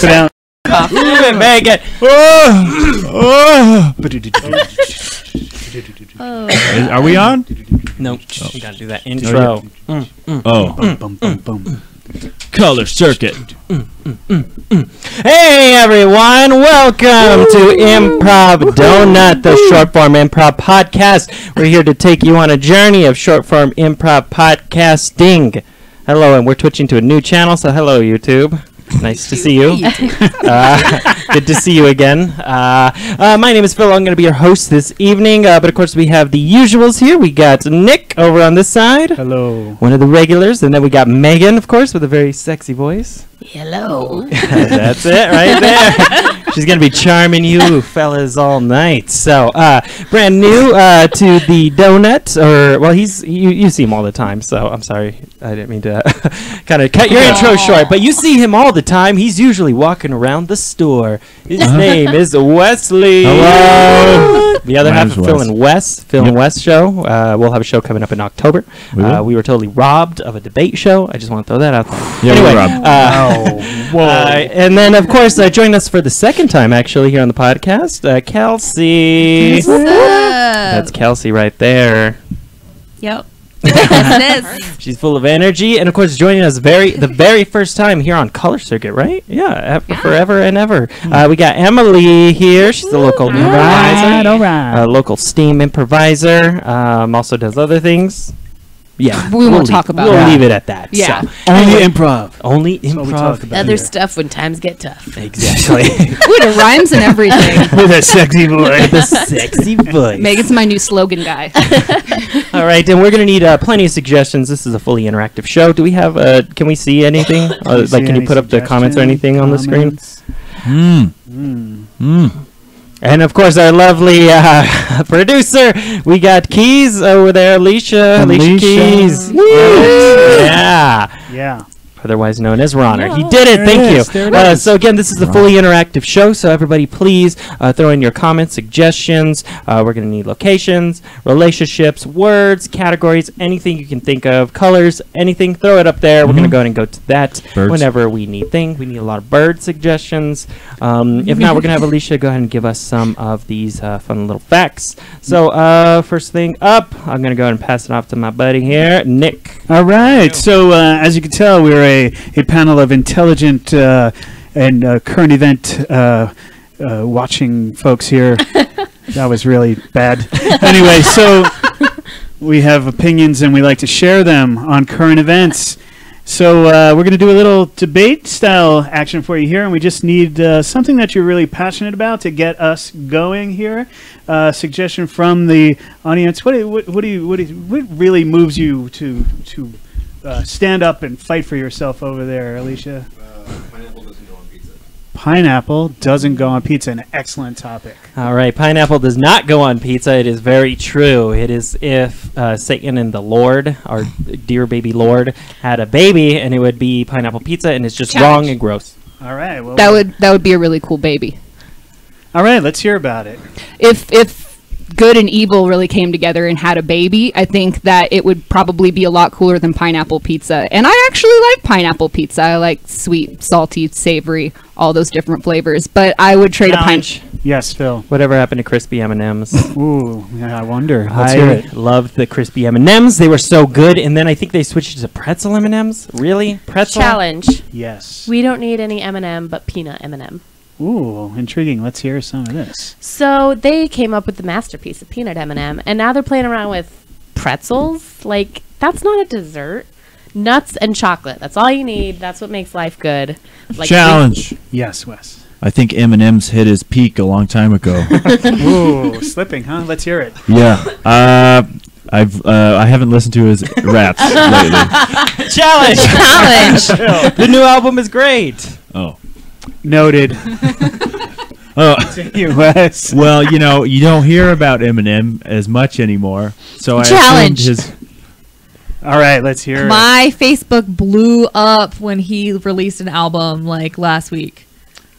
it out. Megan. Are we on? Nope. We gotta do that intro. Color Circuit. Hey everyone, welcome to Improv Donut, the short form improv podcast. We're here to take you on a journey of short form improv podcasting. Hello, and we're twitching to a new channel, so hello YouTube. Nice to see you. Good to see you again. My name is Phil. I'm going to be your host this evening. But of course, we have the usuals here. We got Nick over on this side. Hello. One of the regulars. And then we got Megan, of course, with a very sexy voice. Hello. That's it right there. She's going to be charming you fellas all night. So, brand new to the donut. Or, well, you see him all the time. So, I'm sorry. I didn't mean to kind of cut your intro short. But you see him all the time. He's usually walking around the store. His name is Wesley. Hello. The other half of Phil and Wes show. We'll have a show coming up in October. We were totally robbed of a debate show. I just want to throw that out there. Yeah, anyway, Whoa. and then, of course, joining us for the second time, actually, here on the podcast, Kelsey. That's Kelsey right there. Yep. She's full of energy, and of course, joining us the very first time here on Color Circuit, right? Yeah, forever and ever. We got Emily here. She's a local improviser, All right. local STEAM improviser. Also does other things. Yeah, We won't talk about We'll that. leave it at that. Yeah. So. Only improv. Only That's what we talk improv. about Other here. stuff when times get tough. Exactly. Ooh, it rhymes and everything. With a sexy voice. The sexy voice. Megan's my new slogan guy. All right, and we're going to need plenty of suggestions. This is a fully interactive show. Do we have, can we see anything? Can you put up the comments or anything on the screen? And of course, our lovely producer, we got Keys over there, Alicia Keys. Yeah. Otherwise known as Ronner. He did it. Thank you. So again, this is a fully interactive show. So everybody, please throw in your comments, suggestions. We're going to need locations, relationships, words, categories, anything you can think of, colors, anything. Throw it up there. We're going to go ahead and go to that whenever we need things. We need a lot of bird suggestions. If not, we're going to have Alicia go ahead and give us some of these fun little facts. So first thing up, I'm going to go ahead and pass it off to my buddy here, Nick. All right. So as you can tell, we're a panel of intelligent and current event watching folks here. That was really bad. Anyway, so we have opinions and we like to share them on current events. So we're going to do a little debate style action for you here, and we just need something that you're really passionate about to get us going here. Suggestion from the audience. What really moves you to stand up and fight for yourself over there, Alicia? Pineapple doesn't go on pizza. Pineapple doesn't go on pizza. An excellent topic. All right, pineapple does not go on pizza. It is very true. It is if Satan and the Lord, our dear baby Lord, had a baby, and it would be pineapple pizza, and it's just wrong and gross. All right. Well, That would be a really cool baby. all right. Let's hear about it. If good and evil really came together and had a baby, I think that it would probably be a lot cooler than pineapple pizza. And I actually like pineapple pizza. I like sweet, salty, savory, all those different flavors. But I would trade a Yes, Phil. Whatever happened to crispy M&Ms? Ooh, yeah, I wonder. Let's hear I it. loved the crispy M&Ms. They were so good, and then I think they switched to pretzel M&Ms. Really? Pretzel? Challenge. Yes. We don't need any M&M, but peanut M&M. Ooh, intriguing. Let's hear some of this. So they came up with the masterpiece of peanut M&M, and now they're playing around with pretzels. Like, that's not a dessert. Nuts and chocolate. That's all you need. That's what makes life good. Like Challenge. Yes, Wes. I think Eminem's hit his peak a long time ago. Ooh, slipping, huh? Let's hear it. Yeah. I haven't listened to his raps lately. Challenge! The new album is great. Oh. Noted. Oh. Continue, Wes. Well, you don't hear about Eminem as much anymore. So I assumed his. All right, let's hear it. My Facebook blew up when he released an album like last week.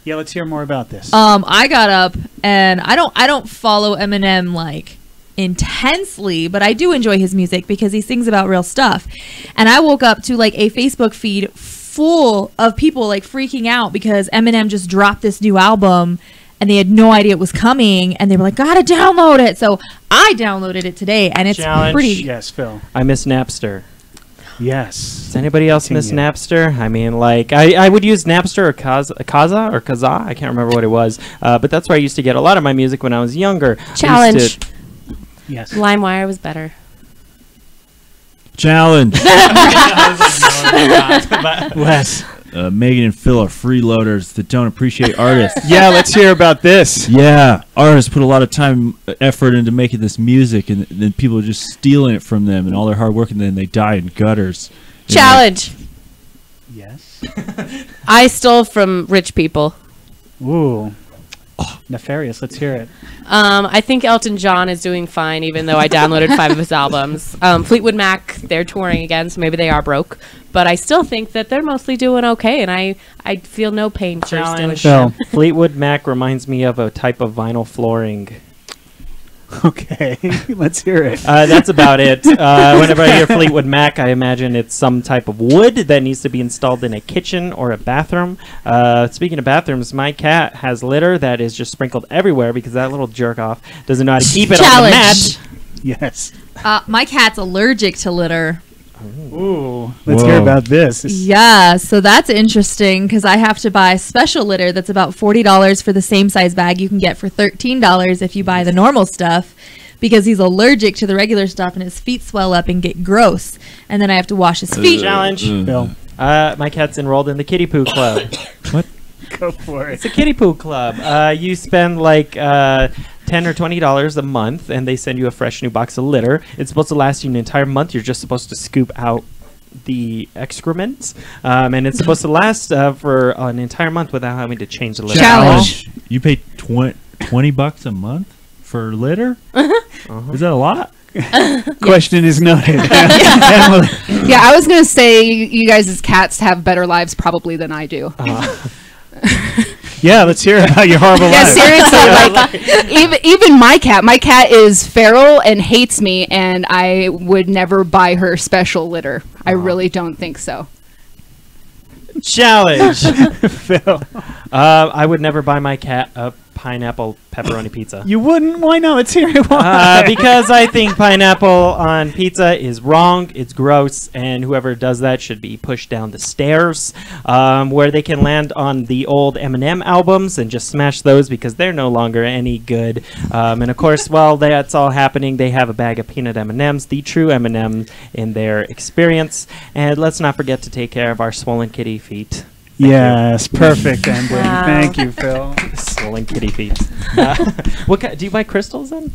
Yeah, let's hear more about this. I got up and I don't follow Eminem like intensely, but I do enjoy his music because he sings about real stuff. And I woke up to like a Facebook feed full of people like freaking out because Eminem just dropped this new album and they had no idea it was coming and they were like, gotta download it. So I downloaded it today and it's Challenge. pretty. Yes, Phil. I miss Napster. Yes. Does anybody else miss Continue. Napster? I mean, like, I would use Napster or Kazaa. I can't remember what it was. But that's where I used to get a lot of my music when I was younger. I Challenge. used to- Yes. LimeWire was better. Challenge. Wes. Megan and Phil are freeloaders that don't appreciate artists. Yeah, let's hear about this. Yeah, artists put a lot of time, effort into making this music, and then people are just stealing it from them and all their hard work, and then they die in gutters. You know? Challenge. Yes. I stole from rich people. Ooh. Nefarious. Let's hear it. I think Elton John is doing fine, even though I downloaded 5 of his albums. Fleetwood Mac, they're touring again, so maybe they are broke. But I still think that they're mostly doing okay, and I feel no pain for stealing. Challenge. Fleetwood Mac reminds me of a type of vinyl flooring. Okay. Let's hear it. That's about it. Whenever I hear Fleetwood Mac, I imagine it's some type of wood that needs to be installed in a kitchen or a bathroom. Speaking of bathrooms, my cat has litter that is just sprinkled everywhere because that little jerk off doesn't know how to keep it on the mat. Yes. My cat's allergic to litter. Ooh. Let's hear about this. Yeah, so that's interesting because I have to buy special litter that's about $40 for the same size bag you can get for $13 if you buy the normal stuff because he's allergic to the regular stuff and his feet swell up and get gross. And then I have to wash his feet. Challenge. Phil. My cat's enrolled in the Kitty Poo Club. What? Go for it. It's a Kitty Poo Club. You spend like $10 or $20 a month, and they send you a fresh new box of litter. It's supposed to last you an entire month. You're just supposed to scoop out the excrements, and it's supposed to last for an entire month without having to change the litter. Challenge. You pay $20 a month for litter? Is that a lot? Question is noted. Emily. Yeah, I was gonna say you guys' cats have better lives probably than I do. Yeah, let's hear about your horrible Yeah, life. seriously, like even my cat is feral and hates me, and I would never buy her special litter. I really don't think so. Challenge. Phil. I would never buy my cat a pineapple pepperoni pizza. You wouldn't? Why not? Let's hear it. Why? Because I think pineapple on pizza is wrong. It's gross, and whoever does that should be pushed down the stairs, where they can land on the old Eminem albums and just smash those because they're no longer any good. And of course, while that's all happening, they have a bag of peanut M&Ms, the true M&Ms in their experience. And let's not forget to take care of our swollen kitty feet. Yes, perfect ending. Wow. Thank you, Phil. Swollen kitty feet. Do you buy crystals then?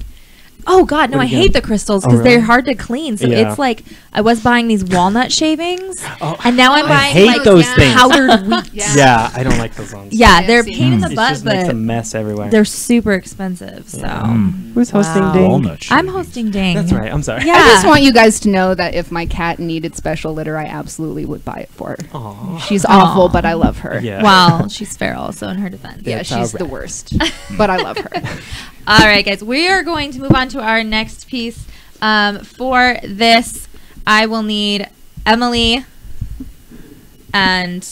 Oh God, no! What I do you hate get? the crystals Oh, because really? they're hard to clean. So Yeah. it's like I was buying these walnut shavings, and now I'm I buying hate like those things. powdered wheat. Yeah, I don't like those ones. Yeah, they're a Fancy. pain in the It butt, just makes a but mess everywhere. they're super expensive. So Who's hosting Wow. Ding? Walnut I'm shaving. hosting Ding. That's right. I'm sorry. Yeah. I just want you guys to know that if my cat needed special litter, I absolutely would buy it for her. Aw. She's awful, but I love her. Yeah. Wow, she's feral. So in her defense. Yeah, That's she's all the right. worst, but I love her. All right, guys, we are going to move on to our next piece. For this, I will need Emily and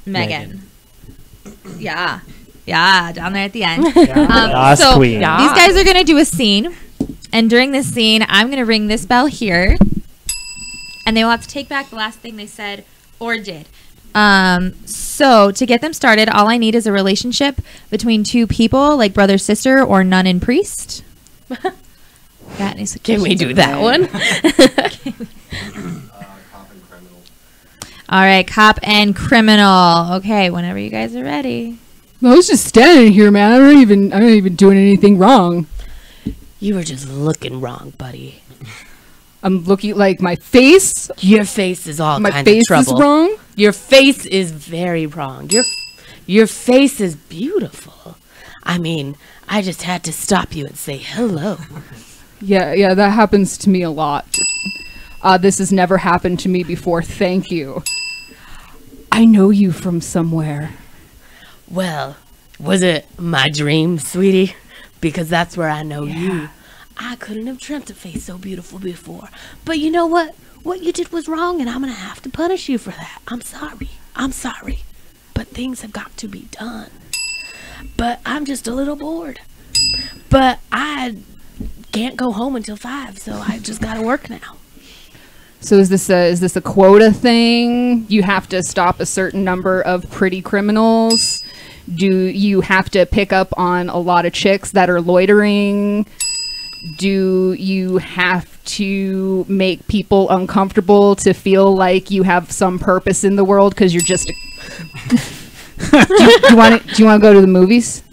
Megan. Yeah, down there at the end. Last so queen. Yeah. these guys are going to do a scene, and during this scene, I'm going to ring this bell here, and they will have to take back the last thing they said or did. So to get them started, all I need is a relationship between two people, like brother, sister, or nun and priest. Got any Can we suggestions? do that one? Cop and criminal. All right, cop and criminal. Okay, whenever you guys are ready. I was just standing here, man. I'm not even doing anything wrong. You were just looking wrong, buddy. I'm looking like my face. Your face is all My kinds of face trouble. is wrong. Your face is very wrong. Your face is beautiful. I mean, I just had to stop you and say hello. Yeah, that happens to me a lot. This has never happened to me before. Thank you. I know you from somewhere. Well, was it my dream, sweetie? Because that's where I know you. I couldn't have dreamt a face so beautiful before. But you know what? What you did was wrong, and I'm going to have to punish you for that. I'm sorry. I'm sorry, but things have got to be done. But I'm just a little bored. But I can't go home until 5, so I just got to work now. So is this a quota thing? You have to stop a certain number of pretty criminals? Do you have to pick up on a lot of chicks that are loitering? Do you have to make people uncomfortable to feel like you have some purpose in the world because you're just do you want to go to the movies?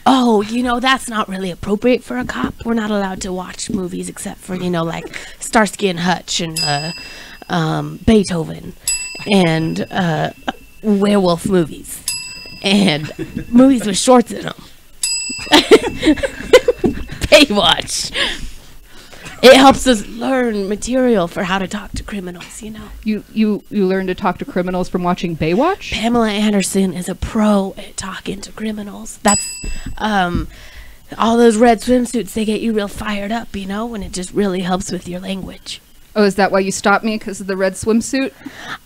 Oh, that's not really appropriate for a cop. We're not allowed to watch movies except for, like Starsky and Hutch and Beethoven and werewolf movies and movies with shorts in them. Baywatch. It helps us learn material for how to talk to criminals, You learn to talk to criminals from watching Baywatch? Pamela Anderson is a pro at talking to criminals. That's all those red swimsuits, they get you real fired up, and it just really helps with your language. Oh, is that why you stopped me? Because of the red swimsuit?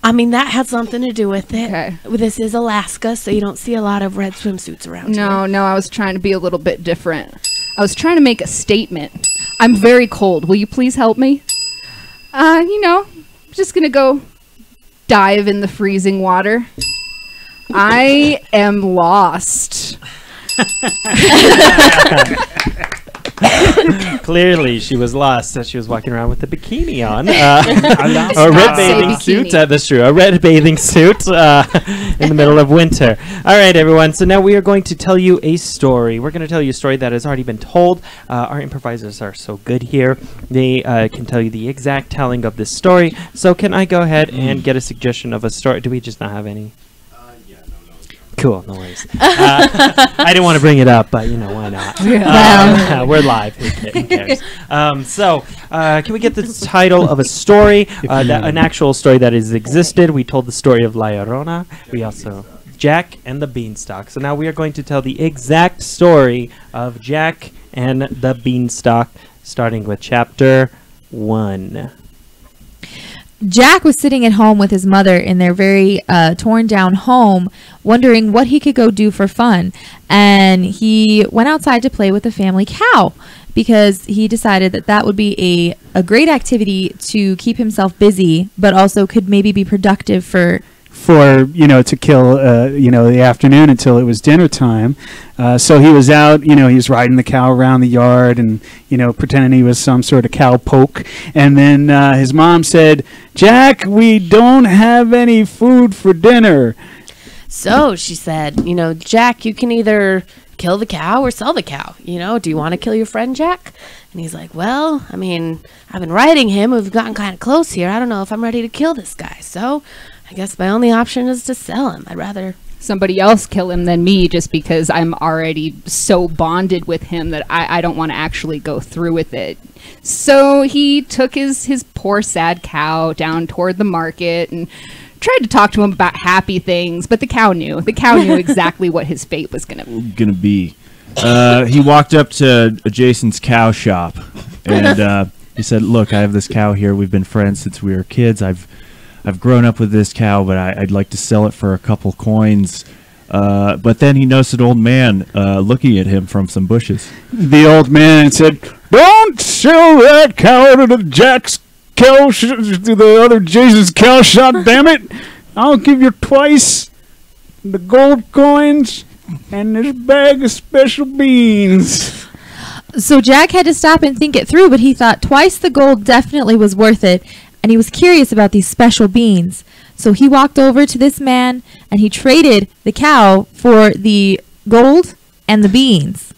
I mean, that had something to do with it. Okay. This is Alaska, so you don't see a lot of red swimsuits around here. No, I was trying to be a little bit different. I was trying to make a statement. I'm very cold. Will you please help me? Just gonna go dive in the freezing water. I am lost. Clearly, she was lost as she was walking around with a bikini on. A red bathing suit. That's true. A red bathing suit in the middle of winter. All right, everyone. So now we are going to tell you a story. We're going to tell you a story that has already been told. Our improvisers are so good here. They can tell you the exact telling of this story. So can I go ahead and get a suggestion of a story? Do we just not have any? Cool, no worries. I didn't want to bring it up, but why not? We're live. Who cares? Can we get the title of a story, an actual story that has existed? We told the story of La Llorona. We also Jack and the Beanstalk. So now we are going to tell the exact story of Jack and the Beanstalk, starting with chapter 1. Jack was sitting at home with his mother in their very torn down home, wondering what he could go do for fun. And he went outside to play with the family cow because he decided that would be a great activity to keep himself busy, but also could maybe be productive for to kill the afternoon until it was dinner time. So he was out, he was riding the cow around the yard and pretending he was some sort of cow poke. And then his mom said, "Jack, we don't have any food for dinner." So she said, "Jack, you can either kill the cow or sell the cow. Do you want to kill your friend Jack?" And he's like, "Well, I mean, I've been riding him. We've gotten kind of close here. I don't know if I'm ready to kill this guy. So I guess my only option is to sell him. I'd rather somebody else kill him than me, just because I'm already so bonded with him that I don't want to actually go through with it." So he took his poor sad cow down toward the market and tried to talk to him about happy things, but the cow knew exactly what his fate was gonna be. He walked up to Jason's cow shop and he said, "Look, I have this cow here. We've been friends since we were kids. I've grown up with this cow, but I'd like to sell it for a couple coins." But then he noticed an old man looking at him from some bushes. The old man said, "Don't sell that cow to the Jack's cow to the other Jason's cow shop, damn it. I'll give you twice the gold coins and this bag of special beans." So Jack had to stop and think it through, but he thought twice the gold definitely was worth it, and he was curious about these special beans. So he walked over to this man, and he traded the cow for the gold and the beans.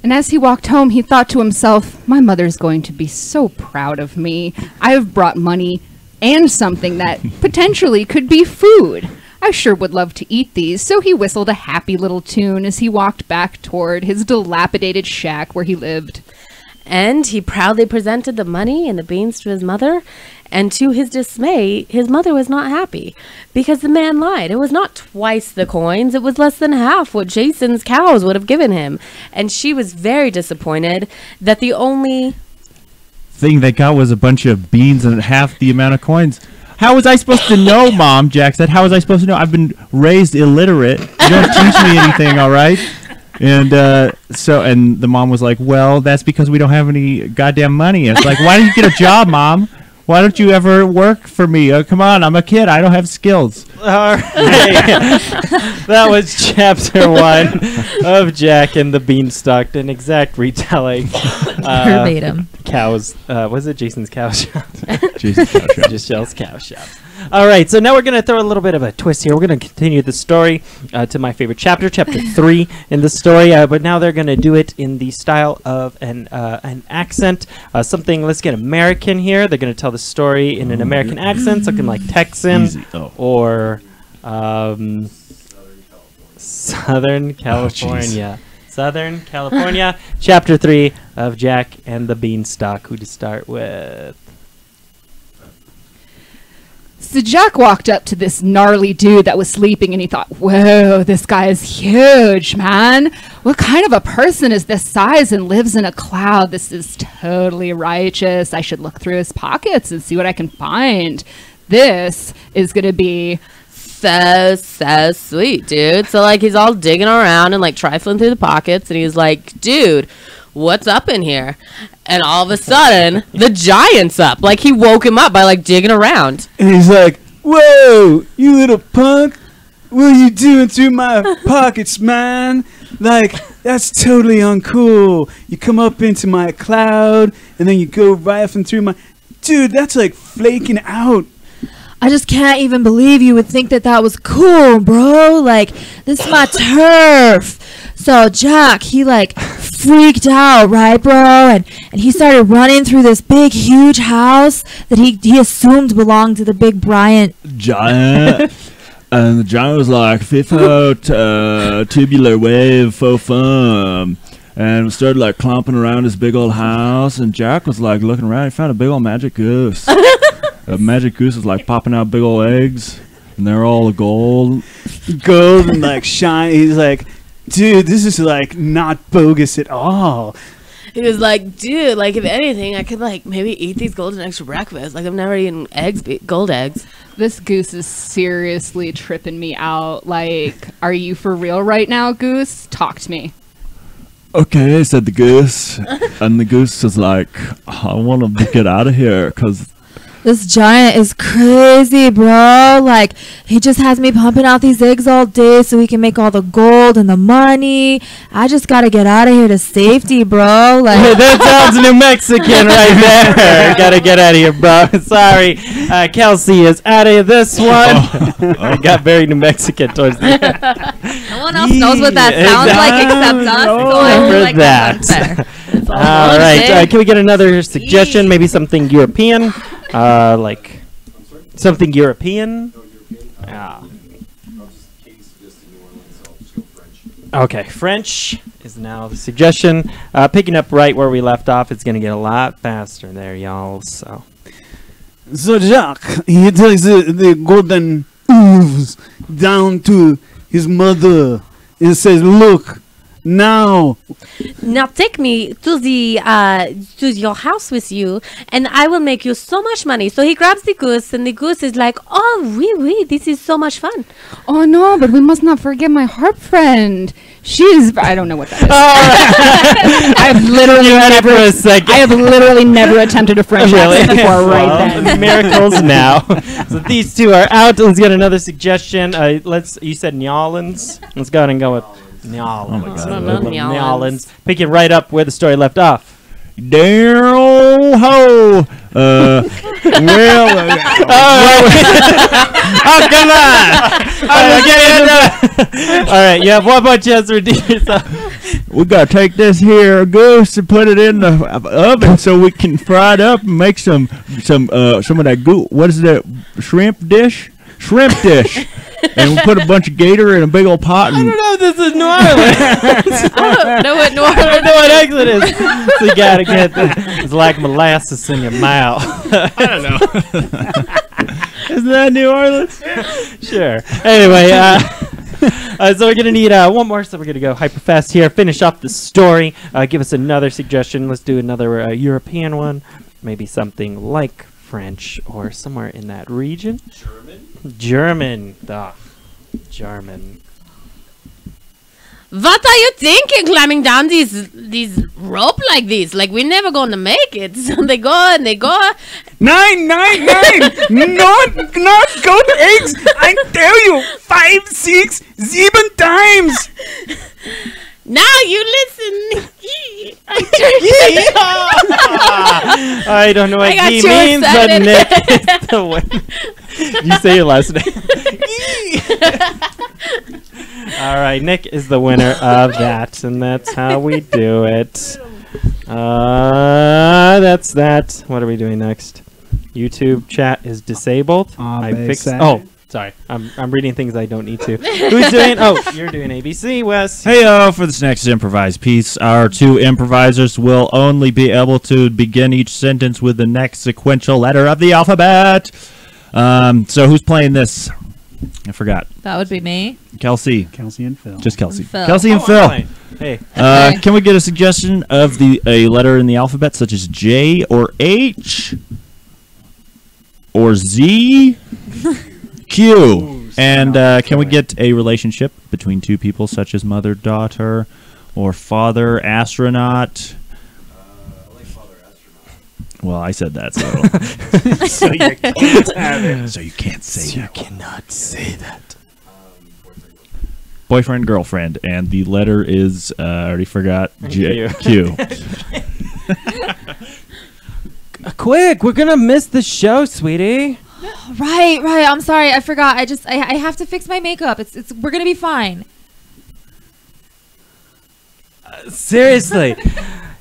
And as he walked home, he thought to himself, "My mother's going to be so proud of me. I have brought money and something that potentially could be food. I sure would love to eat these." So he whistled a happy little tune as he walked back toward his dilapidated shack where he lived. And he proudly presented the money and the beans to his mother. And to his dismay, his mother was not happy because the man lied. It was not twice the coins. It was less than half what Jason's cows would have given him. And she was very disappointed that the only thing they got was a bunch of beans and half the amount of coins. How was I supposed to know, Mom? Jack said. How was I supposed to know? I've been raised illiterate. You don't teach me anything, all right? And and the mom was like, well, that's because we don't have any goddamn money. It's like, why don't you get a job, Mom? Why don't you ever work for me? Come on, I'm a kid. I don't have skills. All right. That was chapter 1 of Jack and the Beanstalk, an exact retelling. Verbatim. Cows. Was it Jason's Cow Shop? Jason's Cow Shop. Giselle's Cow Shop. All right, so now we're going to throw a little bit of a twist here. We're going to continue the story to my favorite chapter, chapter 3 in the story, but now they're going to do it in the style of an accent, something, let's get American here. They're going to tell the story in an American accent, something like Texan or Southern California. Southern California, chapter 3 of Jack and the Beanstalk. Who to start with? So Jack walked up to this gnarly dude that was sleeping and he thought, whoa, this guy is huge, man. What kind of a person is this size and lives in a cloud? This is totally righteous. I should look through his pockets and see what I can find. This is going to be so sweet, dude. So like he's all digging around and like trifling through the pockets and he's like, dude, what's up in here? And all of a sudden the giant's up. Like he woke him up by like digging around. And he's like, whoa, you little punk. What are you doing through my pockets, man? Like, that's totally uncool. You come up into my cloud and then you go rifling through my... Dude, that's like flaking out. I just can't even believe you would think that that was cool, bro. Like, this is my turf. So Jack, he like freaked out, right, bro? And he started running through this big, huge house that he assumed belonged to the big Bryant giant. And the giant was like, fifth out, tubular wave, faux fun. And we started like clomping around his big old house. And Jack was like looking around. He found a big old magic goose. A magic goose is like popping out big old eggs. And they're all gold. Gold and like shine. He's like, dude, this is like not bogus at all. He was like, dude, like if anything, I could like maybe eat these golden eggs for breakfast. Like I've never eaten eggs, gold eggs. This goose is seriously tripping me out. Like, are you for real right now, Goose? Talk to me. Okay, said the goose. And the goose is like, I want to get out of here because this giant is crazy, bro. Like, he just has me pumping out these eggs all day so he can make all the gold and the money. I just gotta get out of here to safety, bro. Like, that sounds New Mexican right there. Gotta get out of here, bro. Sorry. Kelsey is out of this one. I got very New Mexican towards the end. No one else knows what that sounds like except us. So I feel like that. All right. Can we get another suggestion? Maybe something European? Like something European? Yeah. Okay, French is now the suggestion. Picking up right where we left off, it's going to get a lot faster there, y'all. So Jacques, he takes the golden ooze down to his mother and says, look, now take me to your house with you, and I will make you so much money. So he grabs the goose, and the goose is like, oh, oui, this is so much fun. Oh no, but we must not forget my harp friend. She's, I don't know what that is. I have literally never attempted a French accent before, right then. Miracles now. So these two are out. Let's get another suggestion. You said New Orleans. Let's go ahead and go with New Orleans. New Orleans. Pick it right up where the story left off. Daryl ho. Oh, come on! All right, you have one more chance to redeem yourself. We gotta take this here goose and put it in the oven so we can fry it up and make some of that goose. What is that? Shrimp dish. And we put a bunch of gator in a big old pot. I don't know if this is New Orleans. I don't know what New Orleans I don't know what exit is. So you gotta get it's like molasses in your mouth. I don't know. Isn't that New Orleans? Sure. Anyway, so we're gonna need one more. So we're gonna go hyper fast here. Finish up the story. Give us another suggestion. Let's do another European one. Maybe something like French or somewhere in that region. German. German. What are you thinking climbing down these rope like this? Like we're never gonna make it. So they go and they go. 9, 9, 9! not goat eggs! I tell you, 5, 6, 7 times! Now you listen. I don't know what got he too means, but excited. Nick is the winner. You say your last name. All right, Nick is the winner of that, and that's how we do it. That's that. What are we doing next? YouTube chat is disabled. I fixed. Oh, sorry. I'm reading things I don't need to. Who's doing? Oh, you're doing ABC, Wes. Hey, for this next improvised piece, our two improvisers will only be able to begin each sentence with the next sequential letter of the alphabet. So who's playing this? I forgot. That would be me. Kelsey. Kelsey and Phil. Just Kelsey. Phil. Kelsey and Phil. Hey. Can we get a suggestion of a letter in the alphabet, such as J or H or Z? Q. And can we get a relationship between two people, such as mother, daughter, or father, astronaut? I like Father Astronaut. Well, I said that, so So you can't have it. so you can't say that. cannot say that. Boyfriend, girlfriend, and the letter is I already forgot. Q. Quick, we're gonna miss the show, sweetie. Right. I'm sorry. I forgot. I have to fix my makeup. We're gonna be fine. Seriously,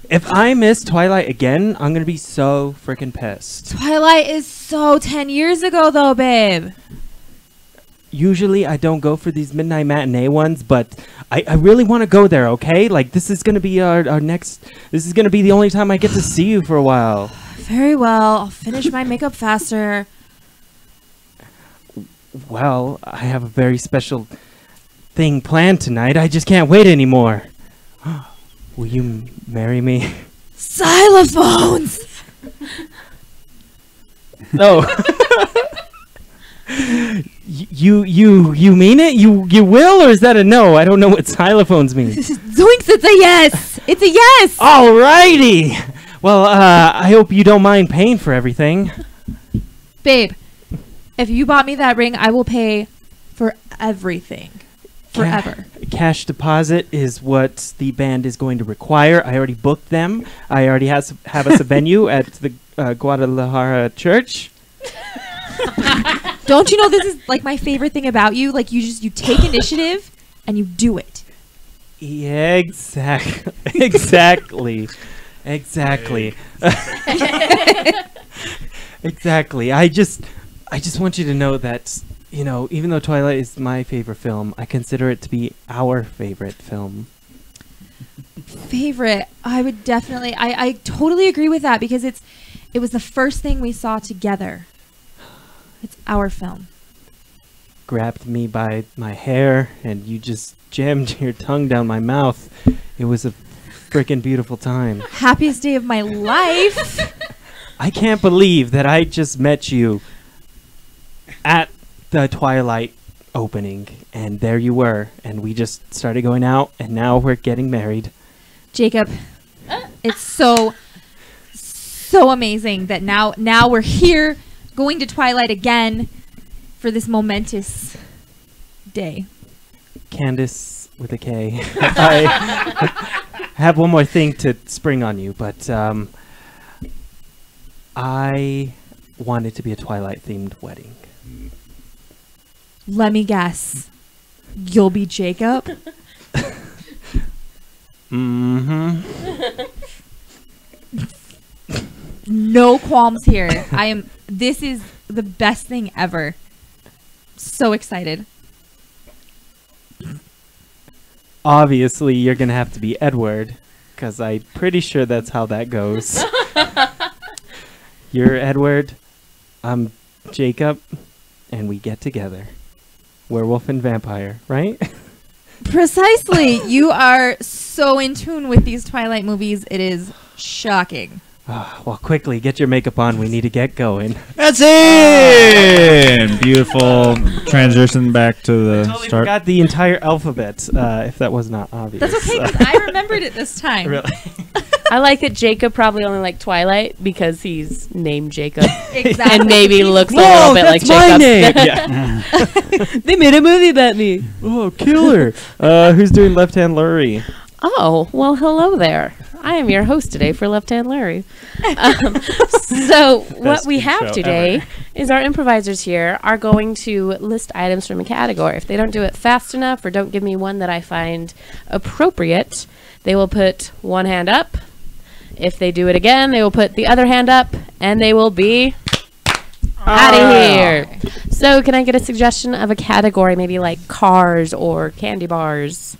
if I miss Twilight again, I'm gonna be so freaking pissed. Twilight is so 10 years ago, though, babe. Usually I don't go for these midnight matinee ones, but I really want to go there, okay? Like, this is going to be our next... This is going to be the only time I get to see you for a while. Very well. I'll finish my makeup faster. Well, I have a very special thing planned tonight. I just can't wait anymore. Will you marry me? Xylophones! No. You mean it? You will, or is that a no? I don't know what xylophones mean. Zoinks, it's a yes! It's a yes! Alrighty. Well, I hope you don't mind paying for everything. Babe, if you bought me that ring, I will pay for everything. Forever. Cash deposit is what the band is going to require. I already booked them. I already have us a venue at the Guadalajara church. Don't you know this is like my favorite thing about you? Like you take initiative and you do it. Yeah, exactly. Exactly. I just want you to know that, you know, even though Twilight is my favorite film, I consider it to be our favorite film. Favorite? I would definitely. I totally agree with that because it was the first thing we saw together. It's our film. Grabbed me by my hair and you just jammed your tongue down my mouth. It was a freaking beautiful time. Happiest day of my life. I can't believe that I just met you at the Twilight opening and there you were and we just started going out and now we're getting married. Jacob, it's so amazing that now we're here going to Twilight again for this momentous day. Candace with a K. I have one more thing to spring on you, but I want it to be a Twilight-themed wedding. Let me guess. You'll be Jacob? Mm-hmm. No qualms here. This is the best thing ever. So excited. Obviously, you're going to have to be Edward, because I'm pretty sure that's how that goes. You're Edward, I'm Jacob, and we get together. Werewolf and vampire, right? Precisely. You are so in tune with these Twilight movies. It is shocking. Well, quickly, get your makeup on. We need to get going. That's it. Beautiful transition back to the Totally start. forgot the entire alphabet, if that was not obvious. That's okay, 'cause I remembered it this time. Really? I like that Jacob probably only liked Twilight because he's named Jacob. Exactly. And maybe looks a Whoa, little bit like that's my Jacob. name. Yeah. They made a movie about me. Oh, killer. Who's doing Left Hand Lurie? Oh, well, hello there. I am your host today for Left Hand Larry. So what we game have show today ever. is our improvisers here are going to list items from a category. If they don't do it fast enough or don't give me one that I find appropriate, they will put one hand up. If they do it again, they will put the other hand up, and they will be out of here. So can I get a suggestion of a category, maybe like cars or candy bars?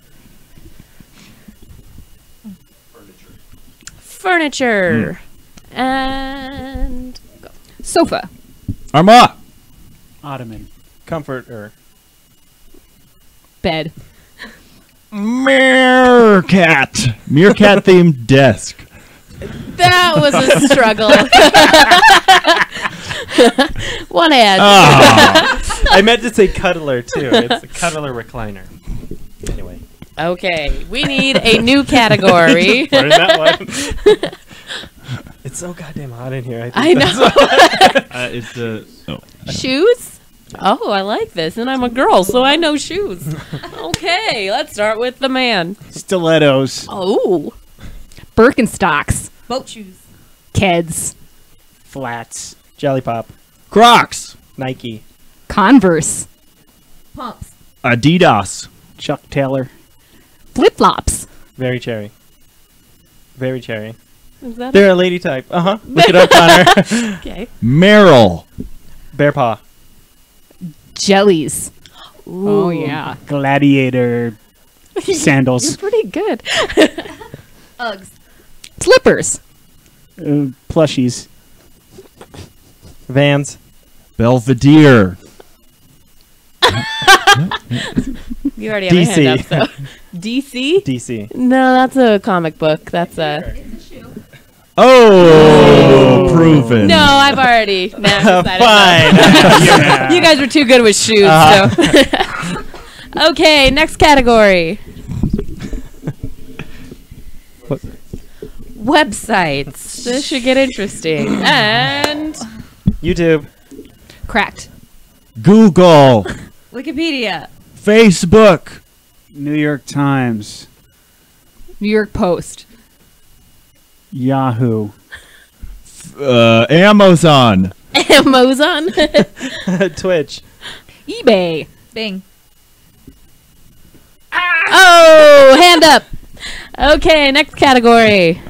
Furniture. And Sofa. Armand. Ottoman. Comforter. Bed. Meerkat. Meerkat themed desk. that was a struggle. One hand. Oh. I meant to say cuddler, too. It's a cuddler recliner. Anyway. Okay, we need a new category. Learn that one. It's so goddamn hot in here. I know. It's the Shoes? Oh, I like this. And I'm a girl, so I know shoes. Okay, let's start with the man. Stilettos. Oh. Birkenstocks. Boat shoes. Keds. Flats. Jelly Pop. Crocs. Nike. Converse. Pumps. Adidas. Chuck Taylor. Flip-flops. Very cherry. Very cherry. Is that They're a lady type. Uh-huh. Look it up, Connor. okay? Merrill. Bear paw. Jellies. Oh, Ooh. yeah. Gladiator. You're Sandals. pretty good. Uggs. Slippers. Plushies. Vans. Belvedere. You already have a hand up, so. DC? DC. No, that's a comic book. That's a... Oh, proven. No, I've already... Nah, I've decided Fine. no. You guys were too good with shoes, so... Okay, next category. Websites. This should get interesting. And... YouTube. Cracked. Google. Wikipedia. Facebook. New York Times. New York Post. Yahoo. Amazon. Amazon. Twitch. eBay. Bing. Oh, hand up. Okay, next category.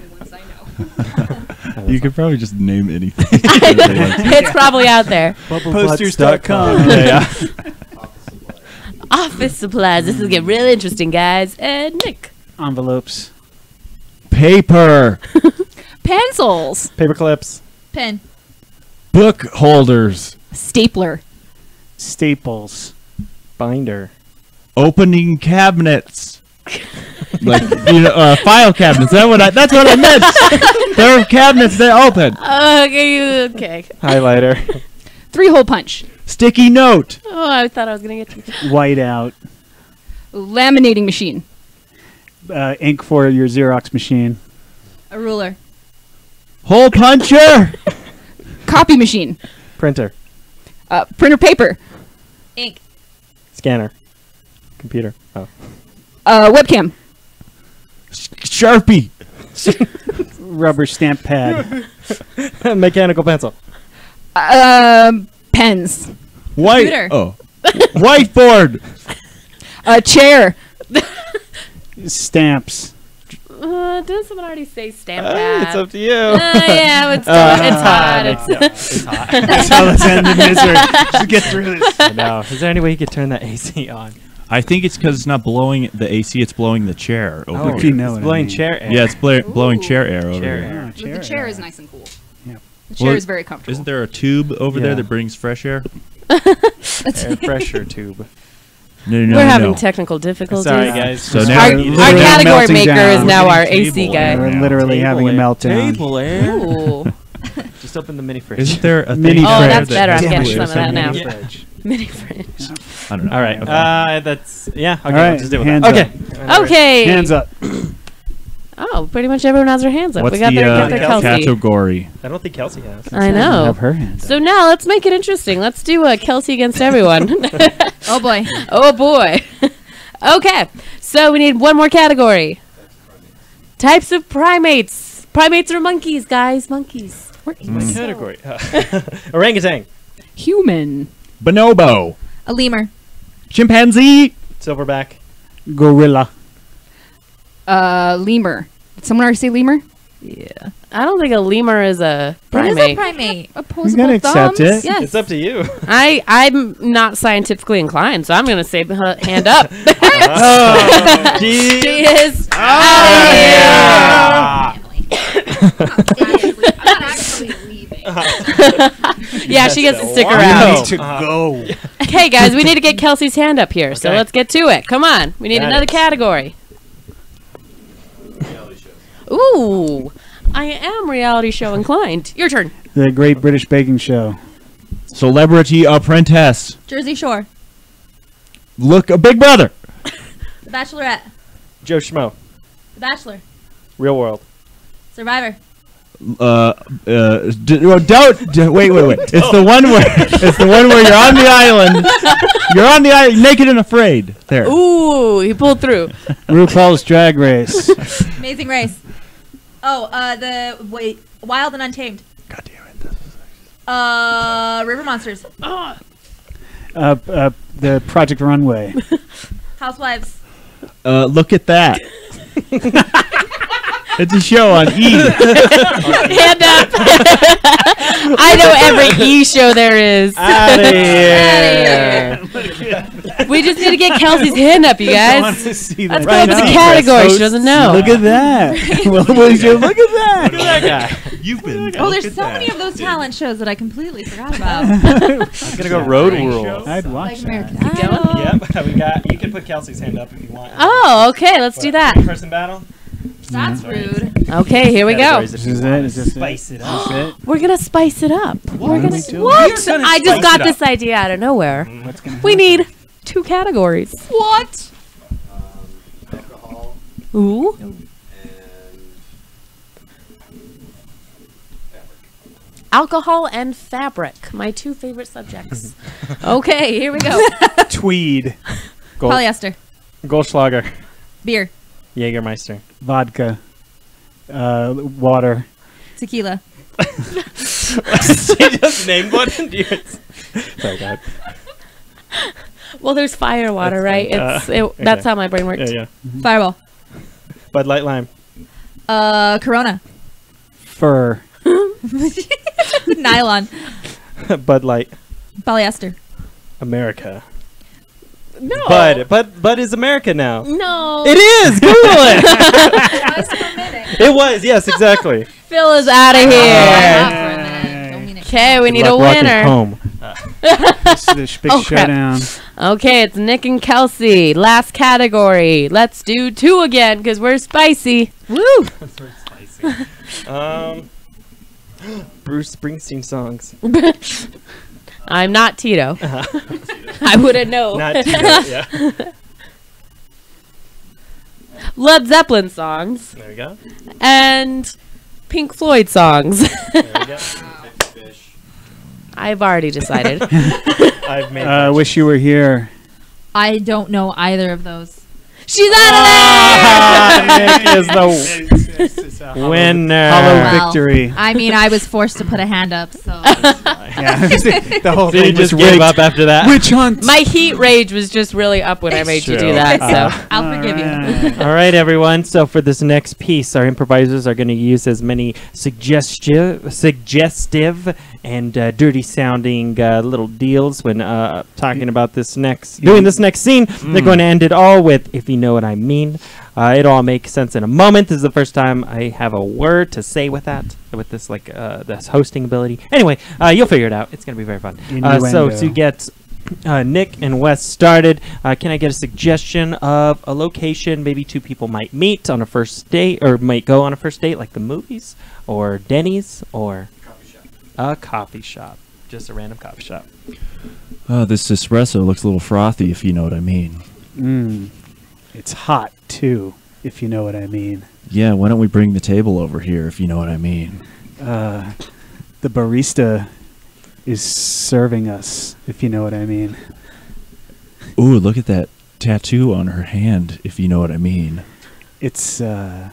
You could probably just name anything. It's probably out there. Posters.com. Yeah. Office supplies. This is get real interesting, guys. And Nick. Envelopes. Paper. Pencils. Paper clips. Pen. Book holders. Stapler. Staples. Binder. Opening cabinets. Like file cabinets. That's what I meant. They're cabinets. They open. Okay. Highlighter. 3-hole punch. Sticky note. Oh, I thought I was going to get you. Whiteout. Laminating machine. Ink for your Xerox machine. A ruler. Hole puncher. Copy machine. Printer. Printer paper. Ink. Scanner. Computer. Oh. Webcam. Sharpie. Rubber stamp pad. Mechanical pencil. Pens. White. Computer. Oh. Whiteboard. Chair. Stamps. Didn't someone already say stamp pad? It's up to you. Yeah, it's hot. It's hot. That's how let's end the misery. Just get through this. I know. Is there any way you could turn that AC on? I think it's because it's not blowing the AC. It's blowing the chair over if here. you know what I blowing mean. chair air. Yeah, it's blowing chair air over Chair here. air. Chair The chair air. is nice and cool. Yeah. The chair Well, is very comfortable. Isn't there a tube over there Yeah. that brings fresh air? Air pressure tube. No, We're having technical difficulties. Sorry, guys. So Our, now Literally our category melting maker down. is now We're our getting AC table guy. air. We're literally having a meltdown. Table air. Ooh. Just open the mini fridge. Isn't there a Mini thing fridge. Oh, there that's that better. I'm has getting to some of that now. mini Fridge. Mini fridge. I don't know. All right. Okay. That's yeah. Okay. All right, We'll just deal with hands that. up. Okay. Okay. Hands up. Oh, pretty much everyone has their hands up. What's we got their Kelsey. category? I don't think Kelsey has. I Have know. her hands So up. now let's make it interesting. Let's do a Kelsey against everyone. Oh boy. Oh boy. Okay. So we need one more category. Types of primates. Primates are monkeys, guys. Monkeys. My category. Orangutan. Human. Bonobo. A lemur. Chimpanzee. Silverback. Gorilla. Lemur. Did someone already say lemur? Yeah. I don't think a lemur is a It is a primate. primate. Opposable gotta accept thumbs? it. Yes. It's up to you. I'm not scientifically inclined, so I'm going to say hand up. Oh, She geez. is out of I'm not actually leaving. here. Yeah, she gets to stick Wow. around. Need to go. Okay, guys, we need to get Kelsey's hand up here, so Okay. let's get to it. Come on. We need Got another it. category. Ooh, I am reality show inclined. Your turn. The Great British Baking Show. Celebrity Apprentice. Jersey Shore. Look, a Big Brother. The Bachelorette. Joe Schmo. The Bachelor. Real World. Survivor. Wait. It's the one where you're on the island. You're on the island, naked and afraid. There. Ooh, he pulled through. RuPaul's Drag Race. Amazing Race. Oh, Wild and Untamed. God damn it. River Monsters. The Project Runway. Housewives. Look at that. It's a show on E. Hand up. I know every E show there is. Out of here. We just need to get Kelsey's hand up, you I want guys. to see Let's that. go up to the Right category. She doesn't know. Look at that. Well, would you look at that? That guy. You've been. Oh, there's so many of those talent shows that I completely forgot about. I'm gonna go Road World. I'd watch that. Yep. We got. You can put Kelsey's hand up if you want. Oh, okay. Let's do that. Person battle. That's rude. Okay, here we go. Categories if This you is want. it? Is this Spice it up. That's it? We're gonna spice it up. We're are gonna. we doing? What? We're gonna I just spice got it this up. idea out of nowhere. What's gonna We happen? need 2 categories. What? Alcohol Ooh. and Alcohol and fabric, my 2 favorite subjects. Okay, here we go. Tweed. Gold, Polyester. Goldschlager. Beer. Jägermeister. Vodka. Water. Tequila. She just named one. Sorry, God. Well, there's fire water, That's right? fine. That's Okay. how my brain works. Yeah. Fireball. Bud Light Lime. Corona. Fur. Nylon. Bud Light. Polyester. America. No. Bud is America now. No. It is. Google it. It was. Yes, exactly. Phil is out of here. Here. Okay, we need a Good luck walking winner. Home. This is the big Oh, crap. showdown. Okay, it's Nick and Kelsey. Last category. Let's do 2 again because we're spicy. Woo! Bruce Springsteen songs. I'm not Tito. I wouldn't know. Not yeah. Led Zeppelin songs There we go. and Pink Floyd songs. There we go. fish. I've already decided. I've made. my Wish you were here. I don't know either of those. She's out of there! Nick is the winner. Hollow Wow. victory. I mean, I was forced to put a hand up, so. Yeah, the whole So you thing was just gave rigged. up after that. Witch hunt. My heat rage was just really up when I made you do true. that. So I'll forgive you. All right, everyone. So for this next piece, our improvisers are going to use as many suggestive and dirty-sounding little deals when talking about this doing this next scene. They're going to end it all with, if you know what I mean. It'll all make sense in a moment. This is the first time I have a word to say with this this hosting ability. Anyway, you'll figure it out. It's going to be very fun. So to get Nick and Wes started, can I get a suggestion of a location maybe 2 people might meet on a first date or might go on a first date, like the movies or Denny's or a coffee shop. Just a random coffee shop. This espresso looks a little frothy, if you know what I mean. It's hot, too, if you know what I mean. Yeah, why don't we bring the table over here, if you know what I mean? The barista is serving us, if you know what I mean. Ooh, look at that tattoo on her hand, if you know what I mean. It's a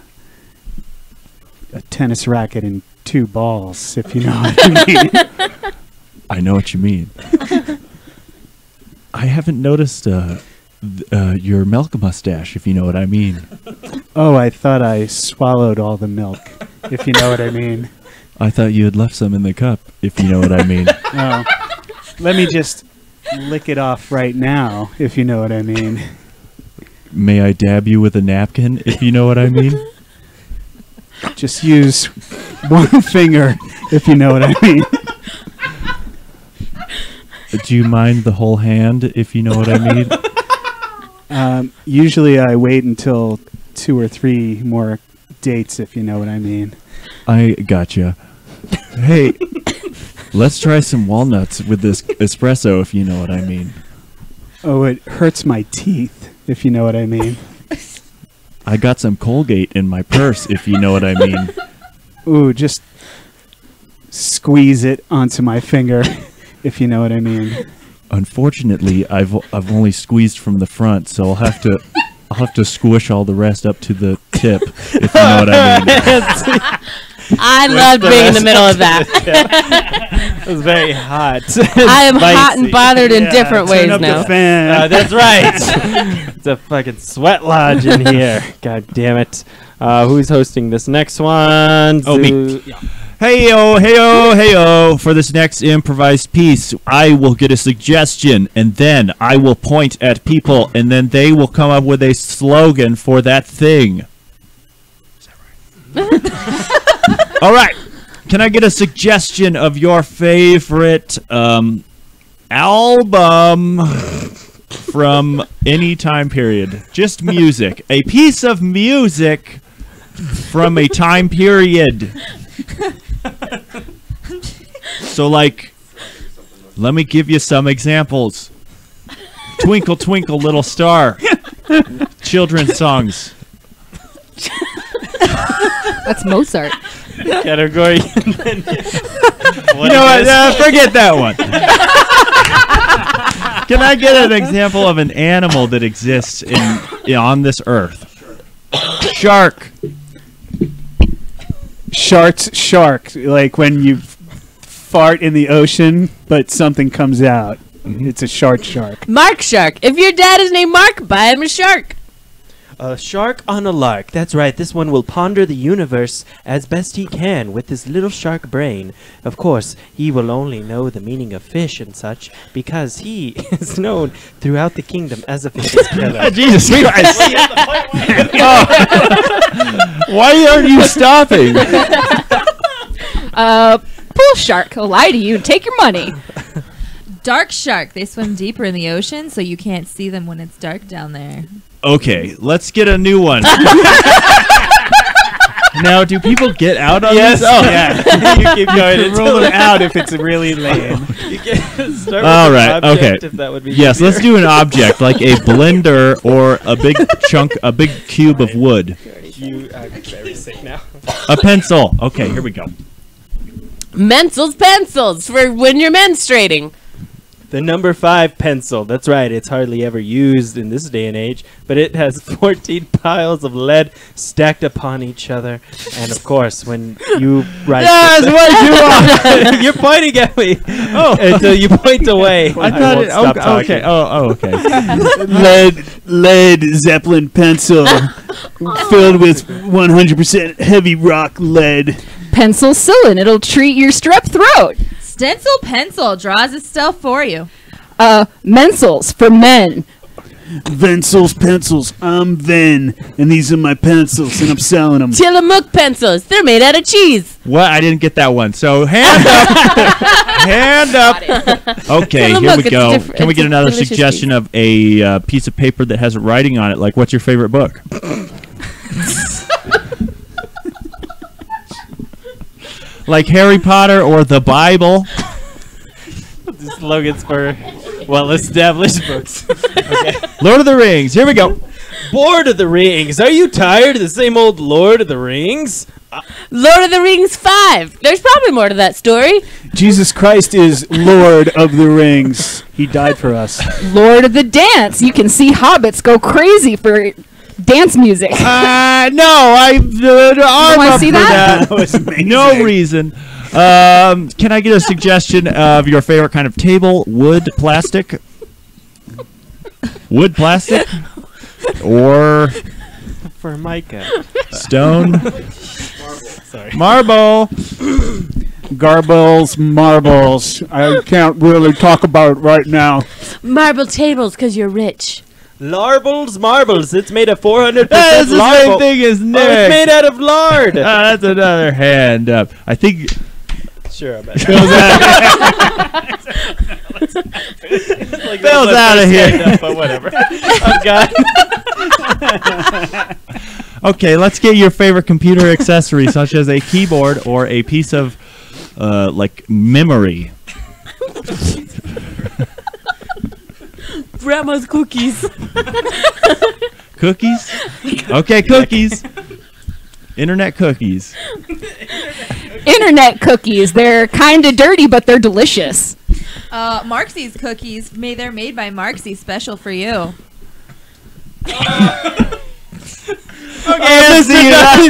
tennis racket and 2 balls, if you know what I mean. I know what you mean. I haven't noticed your milk mustache, if you know what I mean. Oh, I thought I swallowed all the milk, if you know what I mean. I thought you had left some in the cup, if you know what I mean. Oh, let me just lick it off right now, if you know what I mean. May I dab you with a napkin, if you know what I mean? Just use one finger, if you know what I mean. Do you mind the whole hand, if you know what I mean? Usually I wait until 2 or 3 more dates, if you know what I mean. I gotcha. Hey, let's try some walnuts with this espresso, if you know what I mean. Oh, it hurts my teeth, if you know what I mean. I got some Colgate in my purse, if you know what I mean. Ooh, just squeeze it onto my finger, if you know what I mean. Unfortunately, I've only squeezed from the front, so I'll have to squish all the rest up to the tip, if you know what I mean. I loved being in the middle of that. It was very hot. I am hot and bothered in different ways Turn up now. the fan. That's right. It's a fucking sweat lodge in here. God damn it. Who's hosting this next one? Oh, me. Hey-yo, hey-yo, hey-yo. For this next improvised piece, I will get a suggestion, and then I will point at people, and then they will come up with a slogan for that thing. Is that right? All right. Can I get a suggestion of your favorite album from any time period? Just music. A piece of music from a time period. So, like, let me give you some examples. Twinkle, Twinkle, Little Star. Children's songs. That's Mozart. Category. You know what? Forget that one. Can I get an example of an animal that exists on this earth? Shark. Shark, like when you fart in the ocean, but something comes out. It's a shark. Mark Shark. If your dad is named Mark, buy him a shark. A shark on a lark. That's right. This one will ponder the universe as best he can with his little shark brain. Of course, he will only know the meaning of fish and such because he is known throughout the kingdom as a fish killer. Jesus Christ. Why aren't you stopping? Bull shark. I'll lie to you and take your money. Dark shark. They swim deeper in the ocean, so you can't see them when it's dark down there. Okay, let's get a new one. Now, do people get out on Yes. this? Oh, Yeah. You keep going. You can roll it out if it's really lame. You can start All with right, an object okay. if that would be Yes, easier. let's do an object like a blender or a big cube of wood. You are very sick now. A pencil. Okay, here we go. Mensel's pencils for when you're menstruating. The number 5 pencil. That's right. It's hardly ever used in this day and age, but it has 14 piles of lead stacked upon each other. And of course, when you write, you're pointing at me. Oh, until you point away. I thought won't it. stop Okay. talking. Oh, okay. Lead Zeppelin pencil filled with 100% heavy rock lead. Pencilcillin. It'll treat your strep throat. Stencil pencil draws itself for you. Mensels for men. Vensel's pencils. I'm Ven, and these are my pencils, and I'm selling them. Tillamook pencils. They're made out of cheese. What? I didn't get that one. So hand up. Hand up. Okay, Tell 'em, here look, we it's go. different- Can we it's get a another delicious suggestion of a piece of paper that has writing on it? Like, what's your favorite book? like Harry Potter or the Bible. The slogans for well-established books. Okay. Lord of the Rings. Here we go. Lord of the Rings. Are you tired of the same old Lord of the Rings? Lord of the Rings 5. There's probably more to that story. Jesus Christ is Lord of the Rings. He died for us. Lord of the Dance. You can see hobbits go crazy for dance music. No, I'm wanna up see for that? that. That was amazing. No reason. Can I get a suggestion of your favorite kind of table? Wood, plastic? Wood, plastic? Or For Micah. stone? Sorry. Marble. Garbles, marbles. I can't really talk about it right now. Marble tables, because you're rich. Larbles, marbles. It's made of 400% That's the same larval. thing as Nick. Oh, it's made out of lard. That's another hand up. I think Sure, I bet. Bill's out of here. But whatever. Oh, God. Okay, let's get your favorite computer accessory, such as a keyboard or a piece of, like, memory. Grandma's cookies. Cookies? Okay, cookies. Internet cookies. Internet cookies. They're kind of dirty, but they're delicious. Marxie's cookies. They're made by Marxie, special for you. Okay, see that.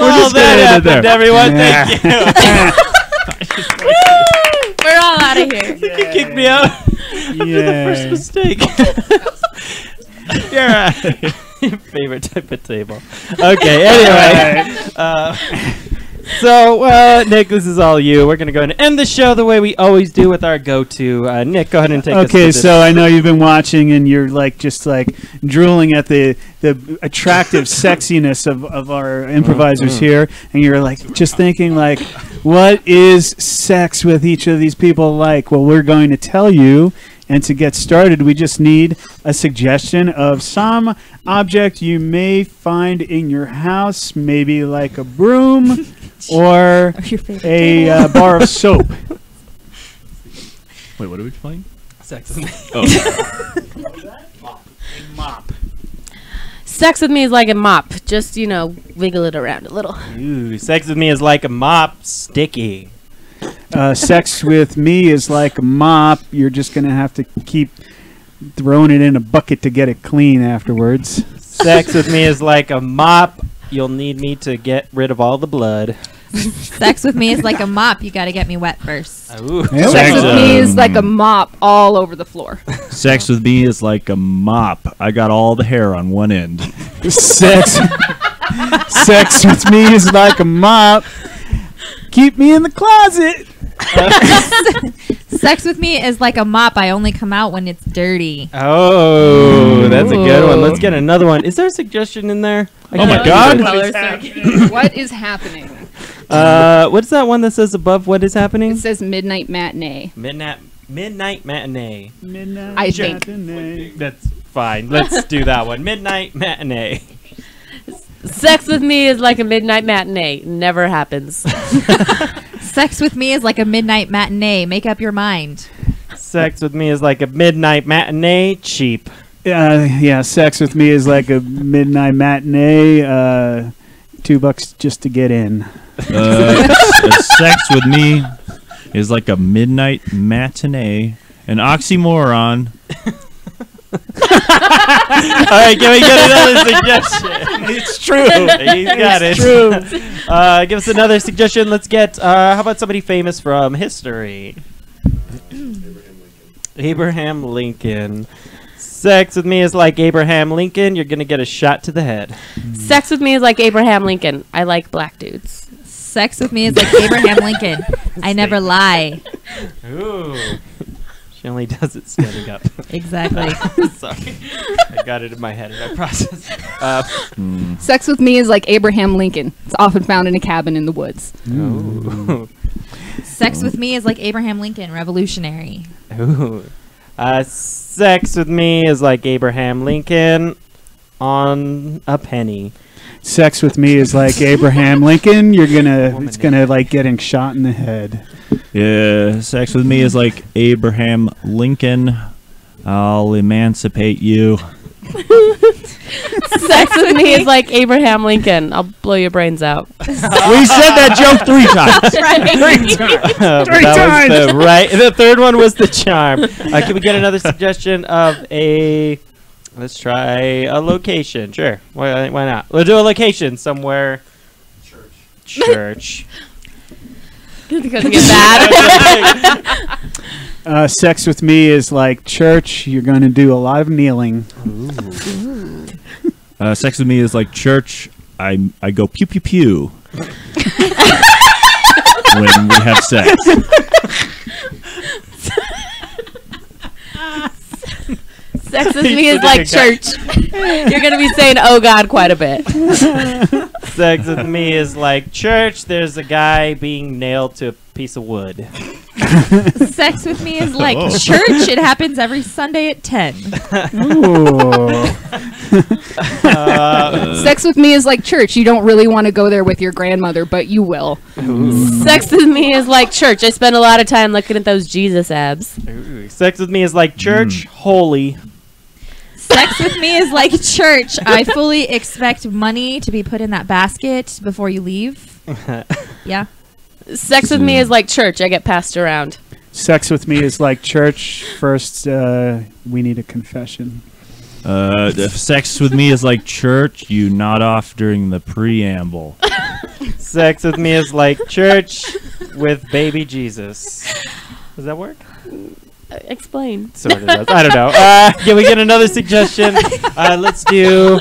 Well, that happened, everyone. Yeah. Thank you. We're all out of here. You can kick me out. First Yeah. mistake. You're out of here. Your favorite type of table. Okay, anyway. So, Nick, this is all you. We're going to go ahead and end the show the way we always do with our go-to. Nick, go ahead and take us Okay, through so this. I know you've been watching and you're like just like drooling at the attractive sexiness of our improvisers here, and you're like just thinking like, what is sex with each of these people like? Well, we're going to tell you. And to get started, we just need a suggestion of some object you may find in your house, maybe like a broom or a bar of soap. Wait, what are we playing? Sex with me. Oh. Mop. Sex with me is like a mop. Just, wiggle it around a little. Ooh, sex with me is like a mop, sticky. Sex with me is like a mop. You're just going to have to keep throwing it in a bucket to get it clean afterwards. Sex with me is like a mop. You'll need me to get rid of all the blood. Sex with me is like a mop. You got to get me wet first. Ooh. Yeah. Sex with me is like a mop all over the floor. Sex with me is like a mop. I got all the hair on one end. Sex with me is like a mop. Keep me in the closet. Sex with me is like a mop. I only come out when it's dirty. Oh, that's a good one. Ooh. Let's get another one. Is there a suggestion in there? Oh my God. What is happening? What's that one that says above what is happening? It says midnight matinee. Midnight matinee. Midnight I think. matinee. That's fine. Let's do that one. Midnight matinee. Sex with me is like a midnight matinee. Never happens. Sex with me is like a midnight matinee. Make up your mind. Sex with me is like a midnight matinee. Cheap. Yeah, sex with me is like a midnight matinee. $2 just to get in. Sex with me is like a midnight matinee. An oxymoron. All right, can we get another suggestion? It's true. He's got it. It's true. Give us another suggestion. Let's get, how about somebody famous from history? Abraham Lincoln. Sex with me is like Abraham Lincoln. You're going to get a shot to the head. Sex with me is like Abraham Lincoln. I like black dudes. Sex with me is like Abraham Lincoln. I never lie. Ooh. She only does it standing up. Exactly. Sorry. I got it in my head and I processed. Sex with me is like Abraham Lincoln. It's often found in a cabin in the woods. Ooh. Sex with me is like Abraham Lincoln. Revolutionary. Ooh. Sex with me is like Abraham Lincoln on a penny. Sex with me is like Abraham Lincoln. It's gonna like getting shot in the head. Yeah, sex with me is like Abraham Lincoln. I'll emancipate you. Sex with me is like Abraham Lincoln. I'll blow your brains out. We said that joke 3 times. The third one was the charm. Can we get another suggestion of a? Let's try a location. Sure. Why not? We'll do a location somewhere. Church. Because it gets bad. Sex with me is like church. You're gonna do a lot of kneeling. Sex with me is like church. I go pew pew pew when we have sex. Sex with me is like church. You're gonna be saying "Oh God" quite a bit. Sex with me is like church. There's a guy being nailed to a piece of wood. Sex with me is like church. It happens every Sunday at 10. Sex with me is like church. You don't really want to go there with your grandmother, but you will. Sex with me is like church. I spend a lot of time looking at those Jesus abs. Sex with me is like church. Holy. Sex with me is like church. I fully expect money to be put in that basket before you leave. Yeah. Sex with me is like church. I get passed around. Sex with me is like church. First, we need a confession. Sex with me is like church. You nod off during the preamble. Sex with me is like church with baby Jesus. Does that work? Explain. Sort of does. I don't know. Can we get another suggestion? Let's do.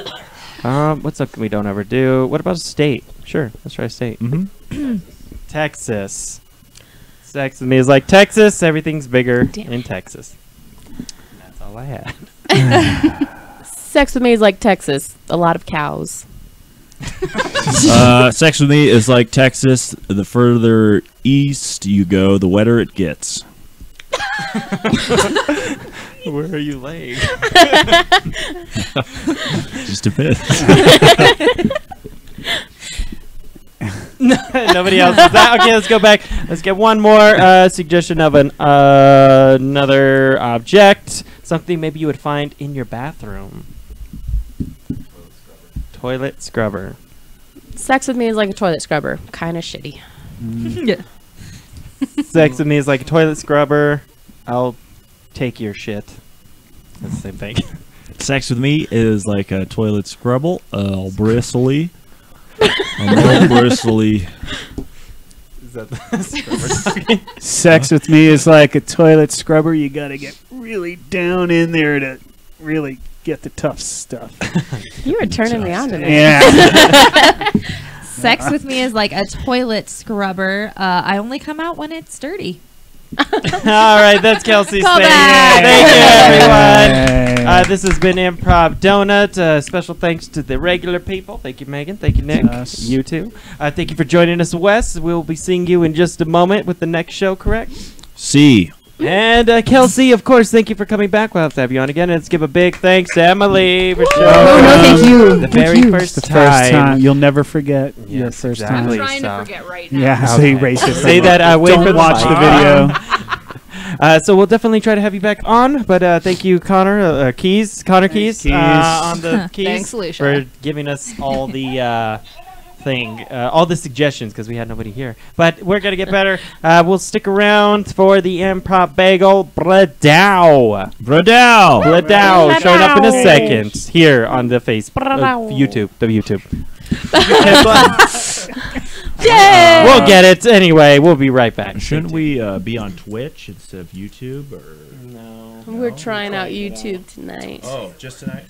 What's something we don't ever do? What about a state? Sure, let's try a state. Texas. Sex with me is like Texas. Everything's bigger in Texas. That's all I had. Sex with me is like Texas. A lot of cows. Sex with me is like Texas. The further east you go, the wetter it gets. Where are you laying? Just a bit. Nobody else is that. Okay, let's go back. Let's get one more suggestion of another object. Something maybe you would find in your bathroom. Toilet scrubber. Sex with me is like a toilet scrubber. Kind of shitty. Sex with me is like a toilet scrubber. I'll take your shit. That's the same thing. Sex with me is like a toilet scrubble. All bristly. I'm all bristly. Is that the scrubber? Sex with me is like a toilet scrubber. You got to get really down in there to really get the tough stuff. You were turning me on tonight. Yeah. Sex with me is like a toilet scrubber. I only come out when it's dirty. All right, that's Kelsey's Call thing. back. Thank you, everyone. Hey. This has been Improv Donut. Special thanks to the regular people. Thank you, Megan. Thank you, Nick. Yes. You too. Thank you for joining us, Wes. We'll be seeing you in just a moment with the next show, correct? C. And Kelsey, of course, thank you for coming back. We'll have to have you on again. And let's give a big thanks to Emily for showing Oh, no, up thank you. the Thank very you. first The time. first time. You'll never forget your Yes, first exactly. time. I'm trying to forget right now. Yeah, so Okay. you erase it. Say that. Wait Don't for watch the mic. video. So we'll definitely try to have you back on. But thank you, Connor Keys, on the keys Thanks, Alicia. for giving us all the all the suggestions because we had nobody here. But we're gonna get better. We'll stick around for the Improv Bagel Bradow. Bradow. Showing up in a second here on the YouTube. The YouTube. Yay! We'll get it anyway. We'll be right back. Shouldn't we be on Twitch instead of YouTube? Or No. We're trying out YouTube tonight. oh, just tonight.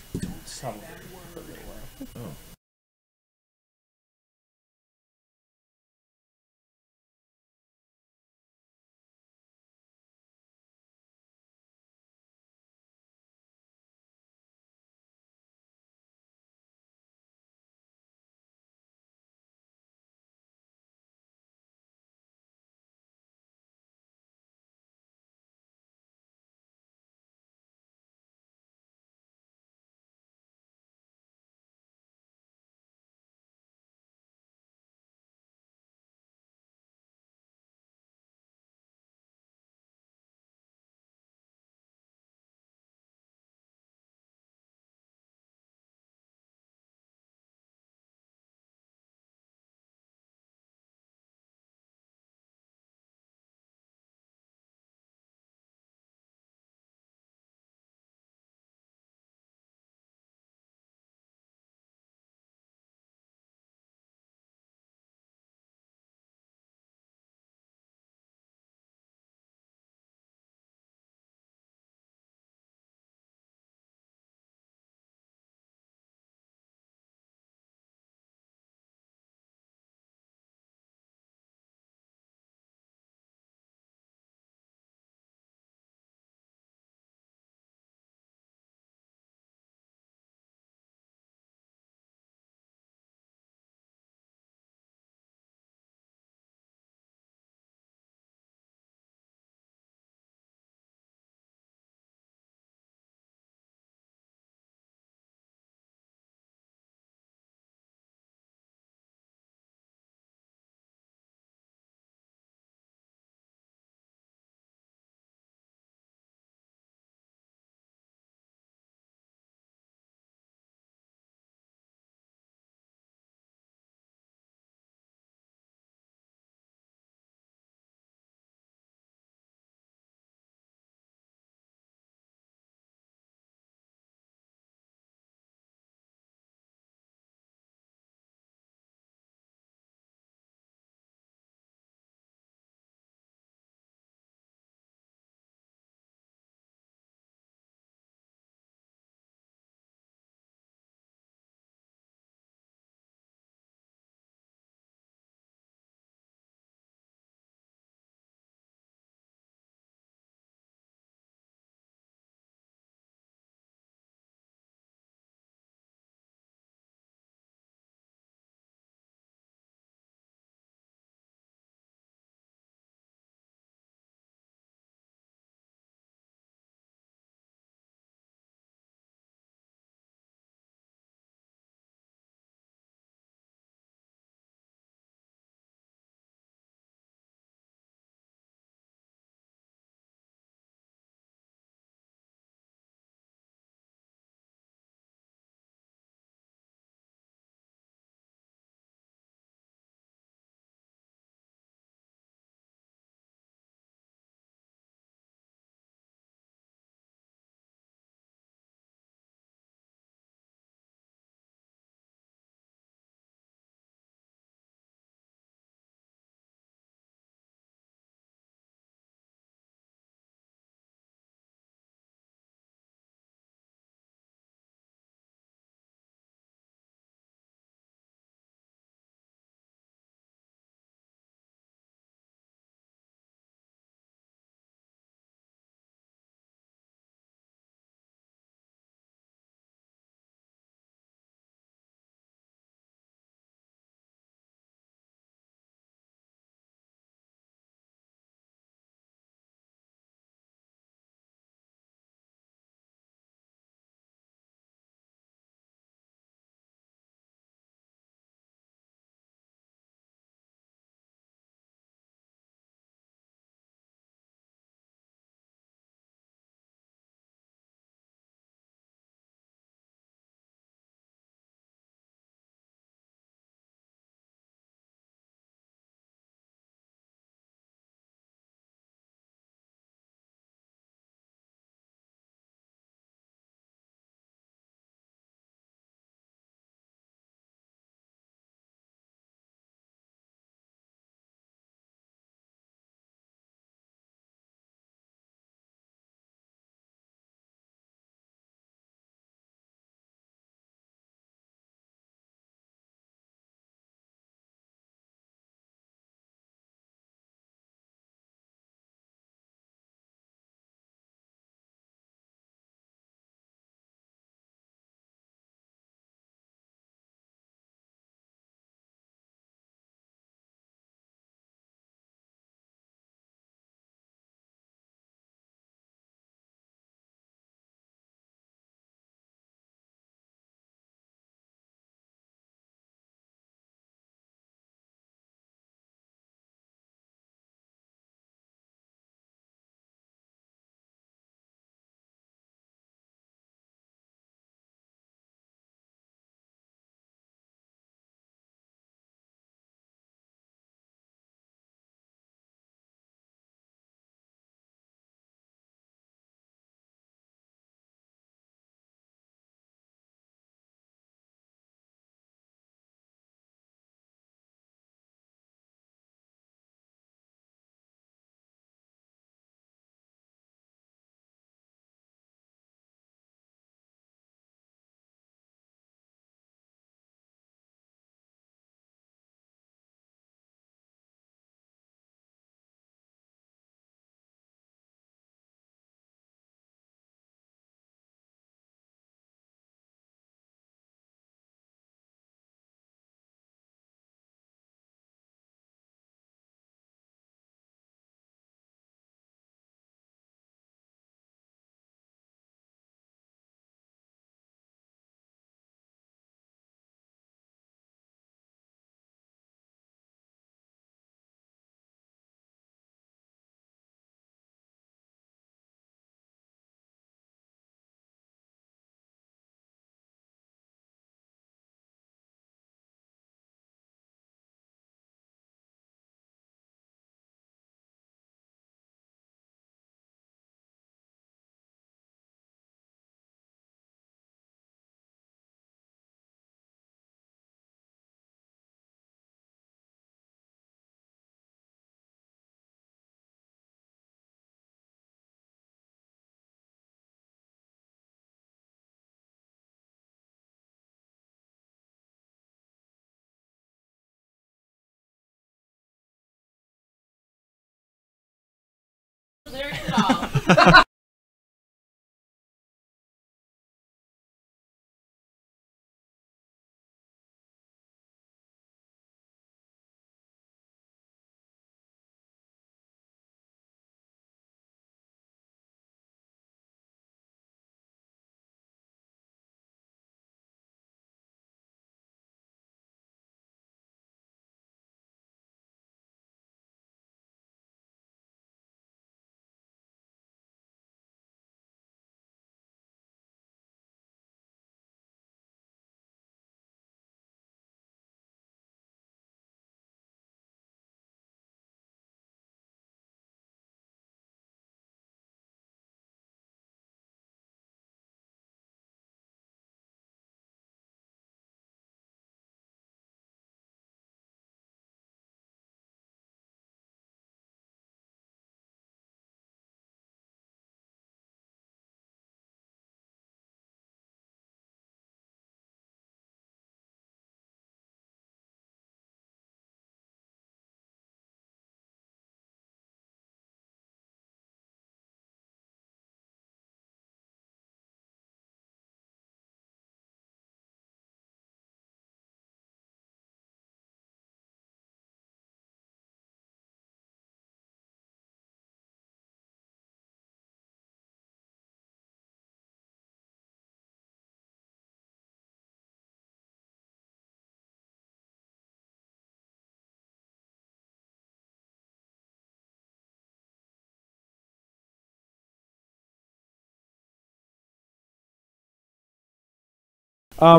I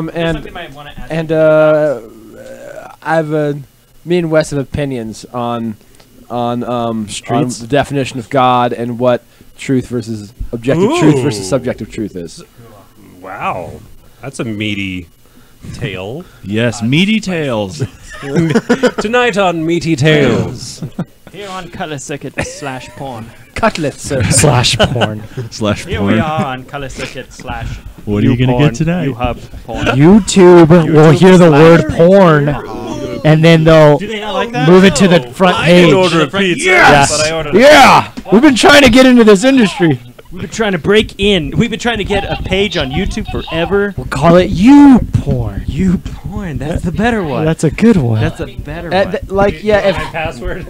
have me and Wes have opinions on the definition of God and what truth versus objective truth versus subjective truth is. Wow, that's a meaty tale. Yes, meaty tales. Tonight on Meaty Tales. Here on Color Circuit / porn. Cutlets, sir. / porn. / Here porn. we are on Color Circuit / What are you gonna get tonight? U-Hub porn. YouTube will hear the word porn, and then they'll Do they not like that? move it to the front I page. didn't order a pizza. Yes. But I ordered Yeah, we've been trying to get into this industry. We've been trying to break in. We've been trying to get a page on YouTube forever. We'll call it you porn. You porn. That's the better one. That's a good one. That's a better one. password.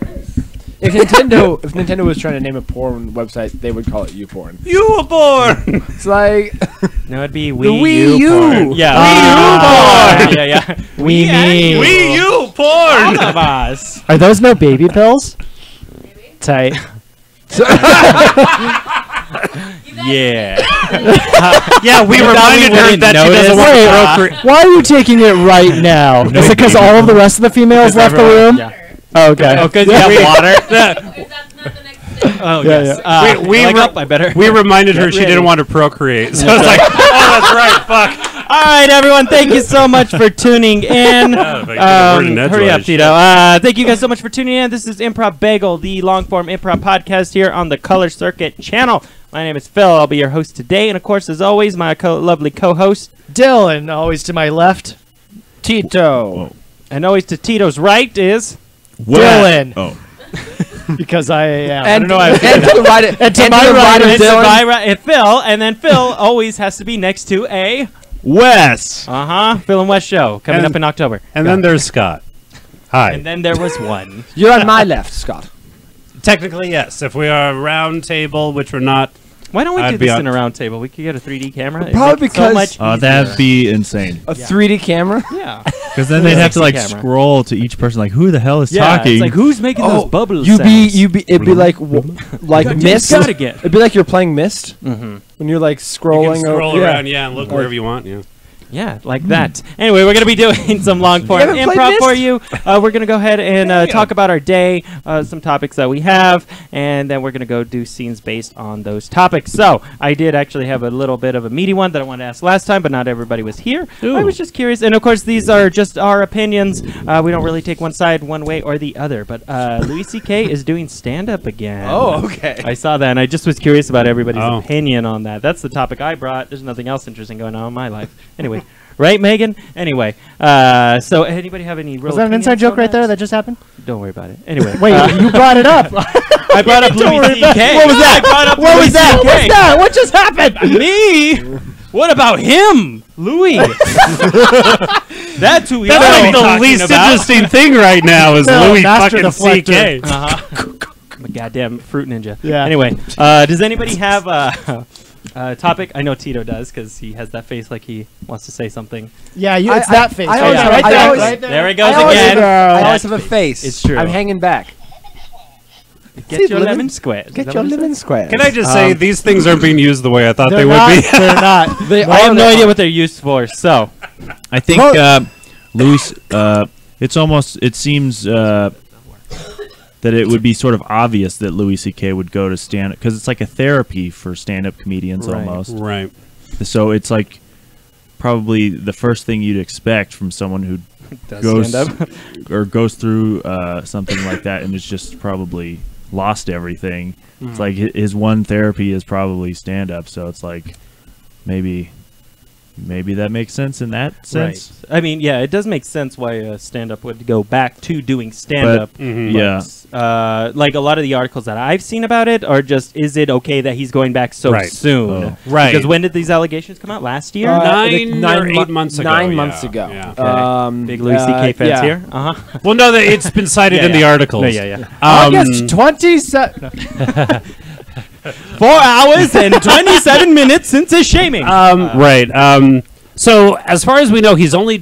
If Nintendo was trying to name a porn website, they would call it YouPorn. You were born. It's like No, it'd be Wii U. porn. Yeah. Ah. Wii U porn. Yeah. We mean. Wii U porn. All of us. Are those no baby pills? Tight. Yeah. Yeah, we reminded her wouldn't that she doesn't want to Wait, procreate. why are you taking it right now? Is it because all of the rest of the females left the room? Yeah. Oh, okay. Oh, because you have water. Oh, Yeah, yes. yeah. We I better. We reminded her Get she ready. didn't want to procreate. So it's like, oh, that's right. Fuck. All right, everyone. Thank you so much for tuning in. Yeah, if I get a word in Hurry up, edgewise. Tito. Thank you guys so much for tuning in. This is Improv Bagel, the long-form improv podcast here on the Color Circuit channel. My name is Phil. I'll be your host today. And, of course, as always, my lovely co-host. Dylan, always to my left. Tito. And always to Tito's right is... Dylan. Oh. Because I am. And I don't know how to say and to the right, And to and my the right of is It's Dylan. my right, Phil. And then Phil always has to be next to a... Wes. Phil and West show coming And- up in October. And then there's Scott. Hi. And then there was one. You're on my left, Scott. Technically, yes. If we are a round table, which we're not, Why don't we I'd do be this on- in a round table? We could get a 3D camera. It'd Probably make it so because- much That'd be insane. A 3D camera. yeah. Because then they'd have to like Sexy camera. scroll to each person, like, who the hell is Yeah, talking? it's like who's making those bubbles? It'd be like Mist. Gotta get. It'd be like you're playing Mist Mm-hmm. when you're like you scrolling. can scroll over, around, yeah, and look wherever you want. Yeah. Yeah, like that. Anyway, we're going to be doing some long form You haven't played improv for Myst? you. We're going to go ahead and talk about our day, some topics that we have, and then we're going to go do scenes based on those topics. So, I did actually have a little bit of a meaty one that I wanted to ask last time, but not everybody was here. I was just curious. And, of course, these are just our opinions. We don't really take one side one way or the other. But Louis C.K. is doing stand-up again. Oh, okay. I saw that, and I just was curious about everybody's Oh. opinion on that. That's the topic I brought. There's nothing else interesting going on in my life. Anyway, right, Megan? Anyway, so anybody have any real Was that an opinions inside joke on right there that just happened? Don't worry about it. Anyway. Wait, you brought it up. I brought up Don't Louis worry about C.K. it. What was that? I brought up What Louis was that? CK. What's that? What just happened? Me? What about him? Louis. That's who we That's are like the talking least about. interesting thing right now is No, Louis Master fucking Deflector. CK. I'm a goddamn fruit ninja. Yeah. Anyway, does anybody have a topic? I know Tito does because he has that face like he wants to say something. Yeah, I- it's that I- face. I right always there, have- right I there, always- right there. There he goes I always again. I always That have a face. It's true. I'm hanging back. Get your lemon squares. Is Get that your what it lemon says? squares. Can I just say these things aren't being used the way I thought They're they would not. be? They're not. They I have are no the- idea what they're used for. So, I think Louis. It seems that it would be sort of obvious that Louis C.K. would go to stand-up because it's like a therapy for stand-up comedians Right. almost. Right. So it's like probably the first thing you'd expect from someone who does goes stand up. or goes through something like that and is just probably lost everything. It's like his one therapy is probably stand-up. So it's like maybe that makes sense in that sense. Right. I mean, yeah, it does make sense why stand-up would go back to doing stand-up. Mhm. Yeah. Like a lot of the articles that I've seen about it are just, is it okay that he's going back so Right. soon? Oh. Right. Because when did these allegations come out? Last year? Nine or mo- 8 months ago. 9 yeah, months ago. Yeah. Okay. Big Louis C.K. fans yeah. here? Uh-huh. Well, no, it's been cited Yeah, in the yeah. articles. No, yeah. August 27. 4 hours and 27 minutes since his shaming. Right. So as far as we know, he's only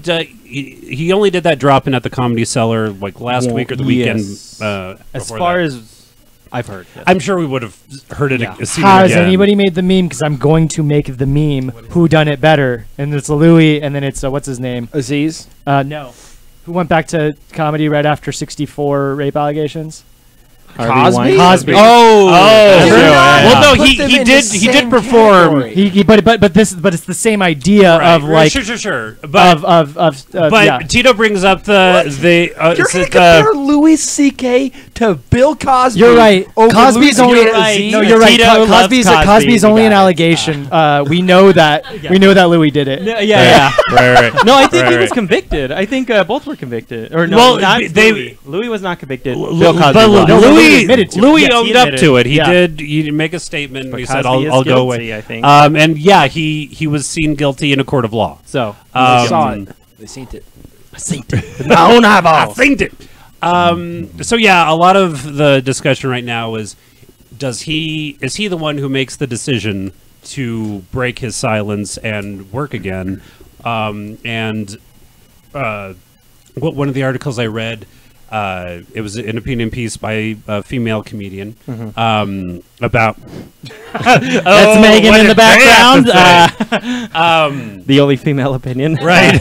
he only did that drop in at the Comedy Cellar like last week or the weekend. Yes. As before far that. as I've heard. Yes. I'm sure we would have heard it. Seen it Has again. anybody made the meme? Because I'm going to make the meme. Who done it better? And it's Louis, and then it's what's his name? Aziz. No, who went back to comedy right after 64 rape allegations? Cosby? Cosby. That's true. Well, no, Put he them in did the he did same perform. category. But it's the same idea of like sure. But yeah. Tito brings up the You're going to compare Louis C.K. to Bill Cosby. You're right. over Cosby's Louis only C.K. Aziz? no. You're right. Tito loves Cosby's Cosby. only We an got it. allegation. We know that. We know that Louis did it. Yeah. right. No, I think he Right. was convicted. I think both were convicted. Or no, Well, not they- Louis. Louis was not convicted. But Bill Cosby was. Louis admitted to it. Louis Yes, he owned up admitted to it. He Yeah. did. He did make a statement. But He said, Cosby is "I'll go guilty, away." I think. And yeah, he was seen guilty in a court of law. So They saw it. They seen it. my own eyeball. I think it. So yeah, a lot of the discussion right now is is he the one who makes the decision to break his silence and work again? One of the articles I read, it was an opinion piece by a female comedian about. That's Megan in the background. The only female opinion. Right.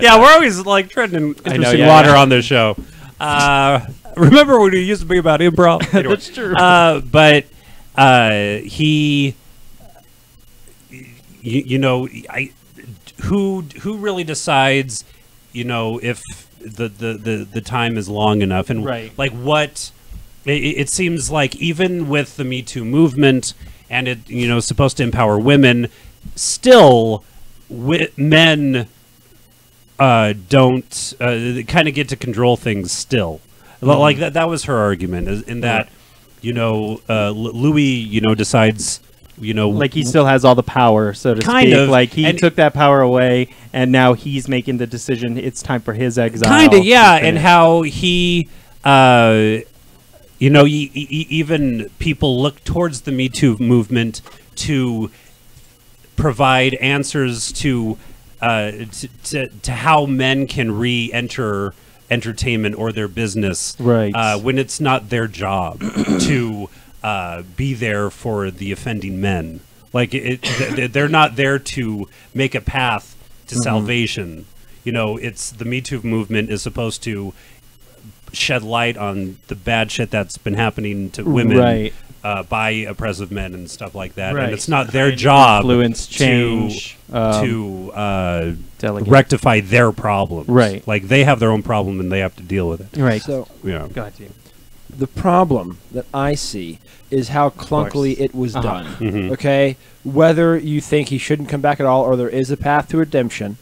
Yeah, we're always like treading interesting yeah, water yeah. on this show. Remember when it used to be about improv? Anyway. That's true. But he, who really decides, if the time is long enough, and Right. like what it seems like even with the Me Too movement and it supposed to empower women, still men don't kind of get to control things still. Like that was her argument in that Louis decides Like he still has all the power, so to Kind speak. of. Like he And- took that power away, and now he's making the decision. It's time for his exile. kind of, yeah, to and finish. how he even people look towards the Me Too movement to provide answers to how men can re-enter entertainment or their business, Right. when it's not their job to be there for the offending men. Like they're not there to make a path to salvation. It's the Me Too movement is supposed to shed light on the bad shit that's been happening to women Right. by oppressive men and stuff like that. Right. And it's not their job influence, change, to delegate. rectify their problems. Right. Like they have their own problem and they have to deal with it. Right. So Yeah. Go ahead, Team. the problem that I see is how clunkily it was done. Mhm. Okay, whether you think he shouldn't come back at all or there is a path to redemption,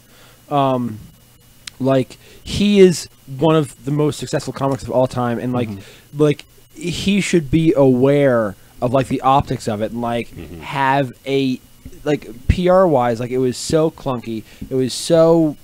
like he is one of the most successful comics of all time, and like he should be aware of like the optics of it, and like have a like PR wise, like it was so clunky, it was so.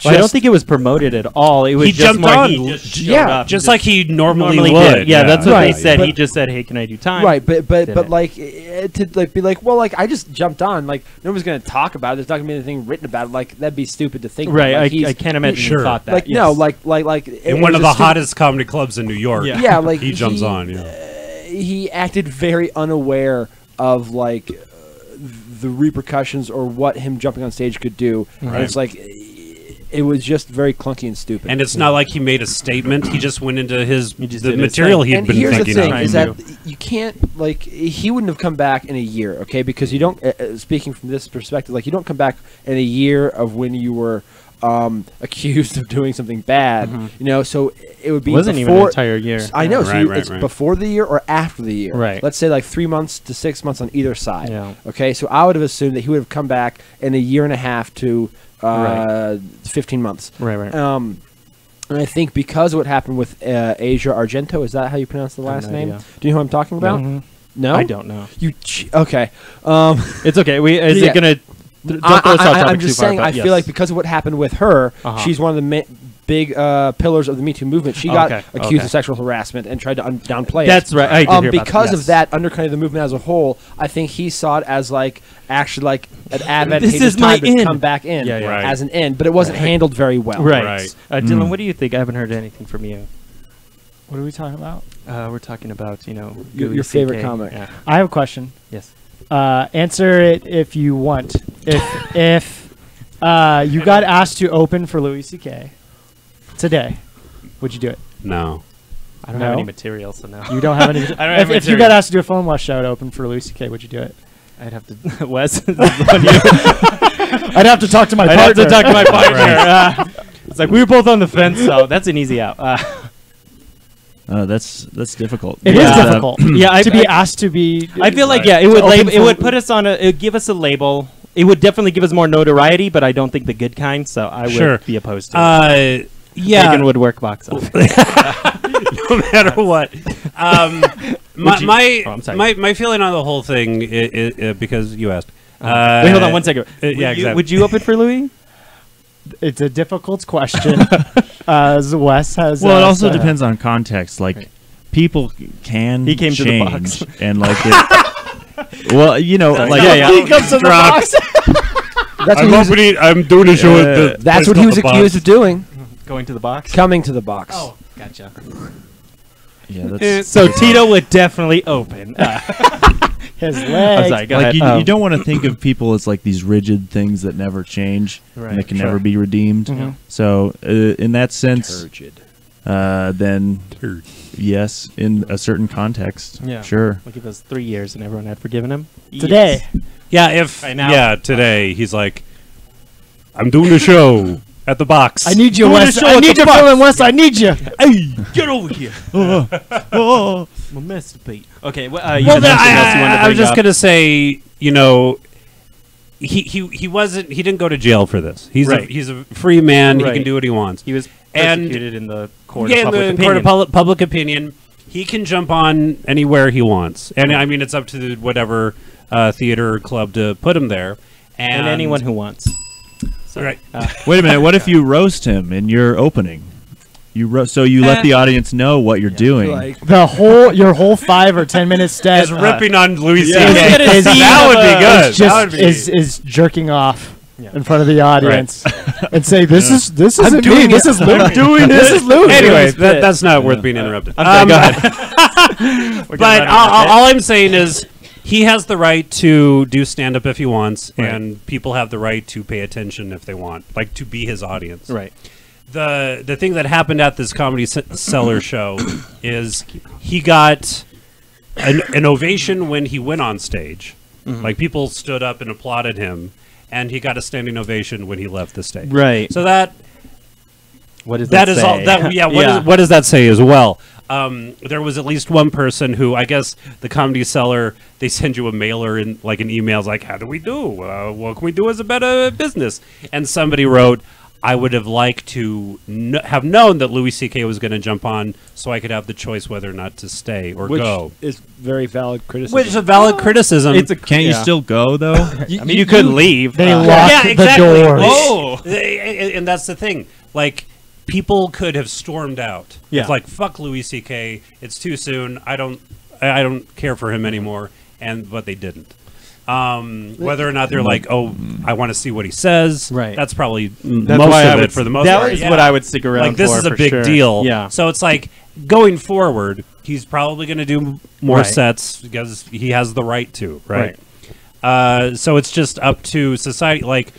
Well, I don't think it was promoted at all. It was He just jumped more on. he just showed Yeah, up. Just He like he normally did. would. Yeah, that's what Right, they said. but- He just said, "Hey, can I do time?" Right, but Did it. like to like be like, well, like I just jumped on, like nobody's gonna talk about it. There's not gonna be anything written about it. Like that'd be stupid to think. Right. Like, I can't imagine Sure. he thought that. Like yes. no, like In one of the hottest comedy clubs in New York. Yeah. yeah, like he jumps on. Yeah. He acted very unaware of like the repercussions or what him jumping on stage could do. Right. And it's like it was just very clunky and stupid. And it's not like he made a statement. He just went into just the did his material thing. he had and been here's the thinking thing: of. is that you can't like he wouldn't have come back in a year, okay? Because you don't. Speaking from this perspective, like you don't come back in a year of when you were accused of doing something bad. You know, so it would be It wasn't even before, an entire year. I know. Right, So right, it's right. before the year or after the year. Right. Let's say like 3 months to 6 months on either side. Yeah. Okay. So I would have assumed that he would have come back in a year and a half to 15 months. Right. Right. And I think because of what happened with Asia Argento, is that how you pronounce the I have last no name? idea. Do you know who I'm talking about? Mhm. No, I don't know. You okay? It's okay. Is Yeah. it gonna? Don't throw us off topic I'm too just far, saying. but I yes. feel like because of what happened with her, Uh-huh. she's one of the big pillars of the Me Too movement. She got Okay, accused okay. of sexual harassment and tried to downplay That's it. right. I did hear about Because that. of that undercutting the movement as a whole, I think he saw it as like actually like an advantageous is my time to in. come back in Yeah, yeah. Right. as an end, but it wasn't handled very well. Right. Right. Dylan, what do you think? I haven't heard anything from you. What are we talking about? We're talking about, Your Louis favorite CK. comic. Yeah. I have a question. Yes. Answer it if you want. If you got asked to open for Louis C.K. today, would you do it? No. I don't have No? any material, so no. You don't have any. I don't have if you material. got asked to do a phone wash show to open for Louis C.K., would you do it? I'd have to. Wes? I'd have to talk to my I'd partner. have to talk to my partner. It's like we were both on the fence, so that's an easy out. That's difficult. It is Yeah. difficult. Yeah, to be asked to be. I feel like Right. it would open it for- would put us on it would give us a label. It would definitely give us more notoriety, but I don't think the good kind. So I Sure. would be opposed to it. Yeah. Megan would work box office. No matter what. Oh, I'm sorry. My feeling on the whole thing, because you asked. Wait, hold on one second. Exactly. Would you open for Louis? It's a difficult question. As Wes has. Well, it also said. depends on context. Like, Right. people can He came to the change, box. and like, well, like, He comes to the box. That's what he was, I'm doing a show at the that's what he was accused of doing. Going to the box? Coming to the box. Oh, gotcha. yeah, that's So Tito would definitely open. His I'm legs. sorry, go like ahead. you don't want to think of people as like these rigid things that never change Right, and that can sure. never be redeemed. Mhm. So in that sense, Turgid. then yes, in a certain context, Yeah. sure. We'll give us 3 years and everyone had forgiven him. Today. Yeah, if Right now. yeah, today he's like, I'm doing a show at the box. I need you, Doing a Wes. show I at need the you, box. Phil and Wes. I need you. Hey, get over here. I'm a masturbate. Okay, you Well, had something else you wanted to I was bring just up. gonna say, he wasn't. He didn't go to jail for this. Right. He's a free man. He Right. can do what he wants. He was And- persecuted in the court Yeah, of public in the opinion. court of public opinion, he can jump on anywhere he wants, and I mean it's up to whatever theater or club to put him there, and anyone who wants. right. Wait a minute. What if you roast him in your opening? So you let the audience know what you're doing. Like, Your whole 5 or 10 minute set Is ripping on Louis yeah. C.K. Is- That would be good. is That would just be- is jerking off Yeah. in front of the audience and say, "This isn't me. doing This it. is Louis. I'm doing This it." is Louis." Anyway, that's not worth being interrupted. I'm sorry, go ahead. We're But getting running all I'm saying is he has the right to do stand up if he wants, Right. and people have the right to pay attention if they want, like to be his audience. right. The thing that happened at this Comedy Cellar show is he got an ovation when he went on stage. Mm-hmm. Like people stood up and applauded him, and he got a standing ovation when he left the stage. Right. So that What does that that is all. say? That yeah. What does that say as well? There was at least one person who, I guess, the Comedy Cellar, they send you a mailer and like an email, like, "How do we do? What can we do as a better business?" And somebody wrote, "I would have liked to have known that Louis C.K. was going to jump on, so I could have the choice whether or not to stay or which go." is very valid criticism. Which is a valid criticism. It's a Can't you still go though? I mean, you couldn't leave. They lock yeah, the exactly. doors. Oh. And that's the thing. Like, people could have stormed out. Yeah. It's like, fuck Louis C.K. It's too soon. I don't care for him anymore. But they didn't. Whether or not they're like, oh, I want to see what he says. Right. That's probably That's most why I of would it for the most that part. is yeah. what I would stick around Like, this for, is a for big sure. deal. Yeah. So it's like, going forward, he's probably going to do more Right. sets because he has the right to, right? So it's just up to society. Like,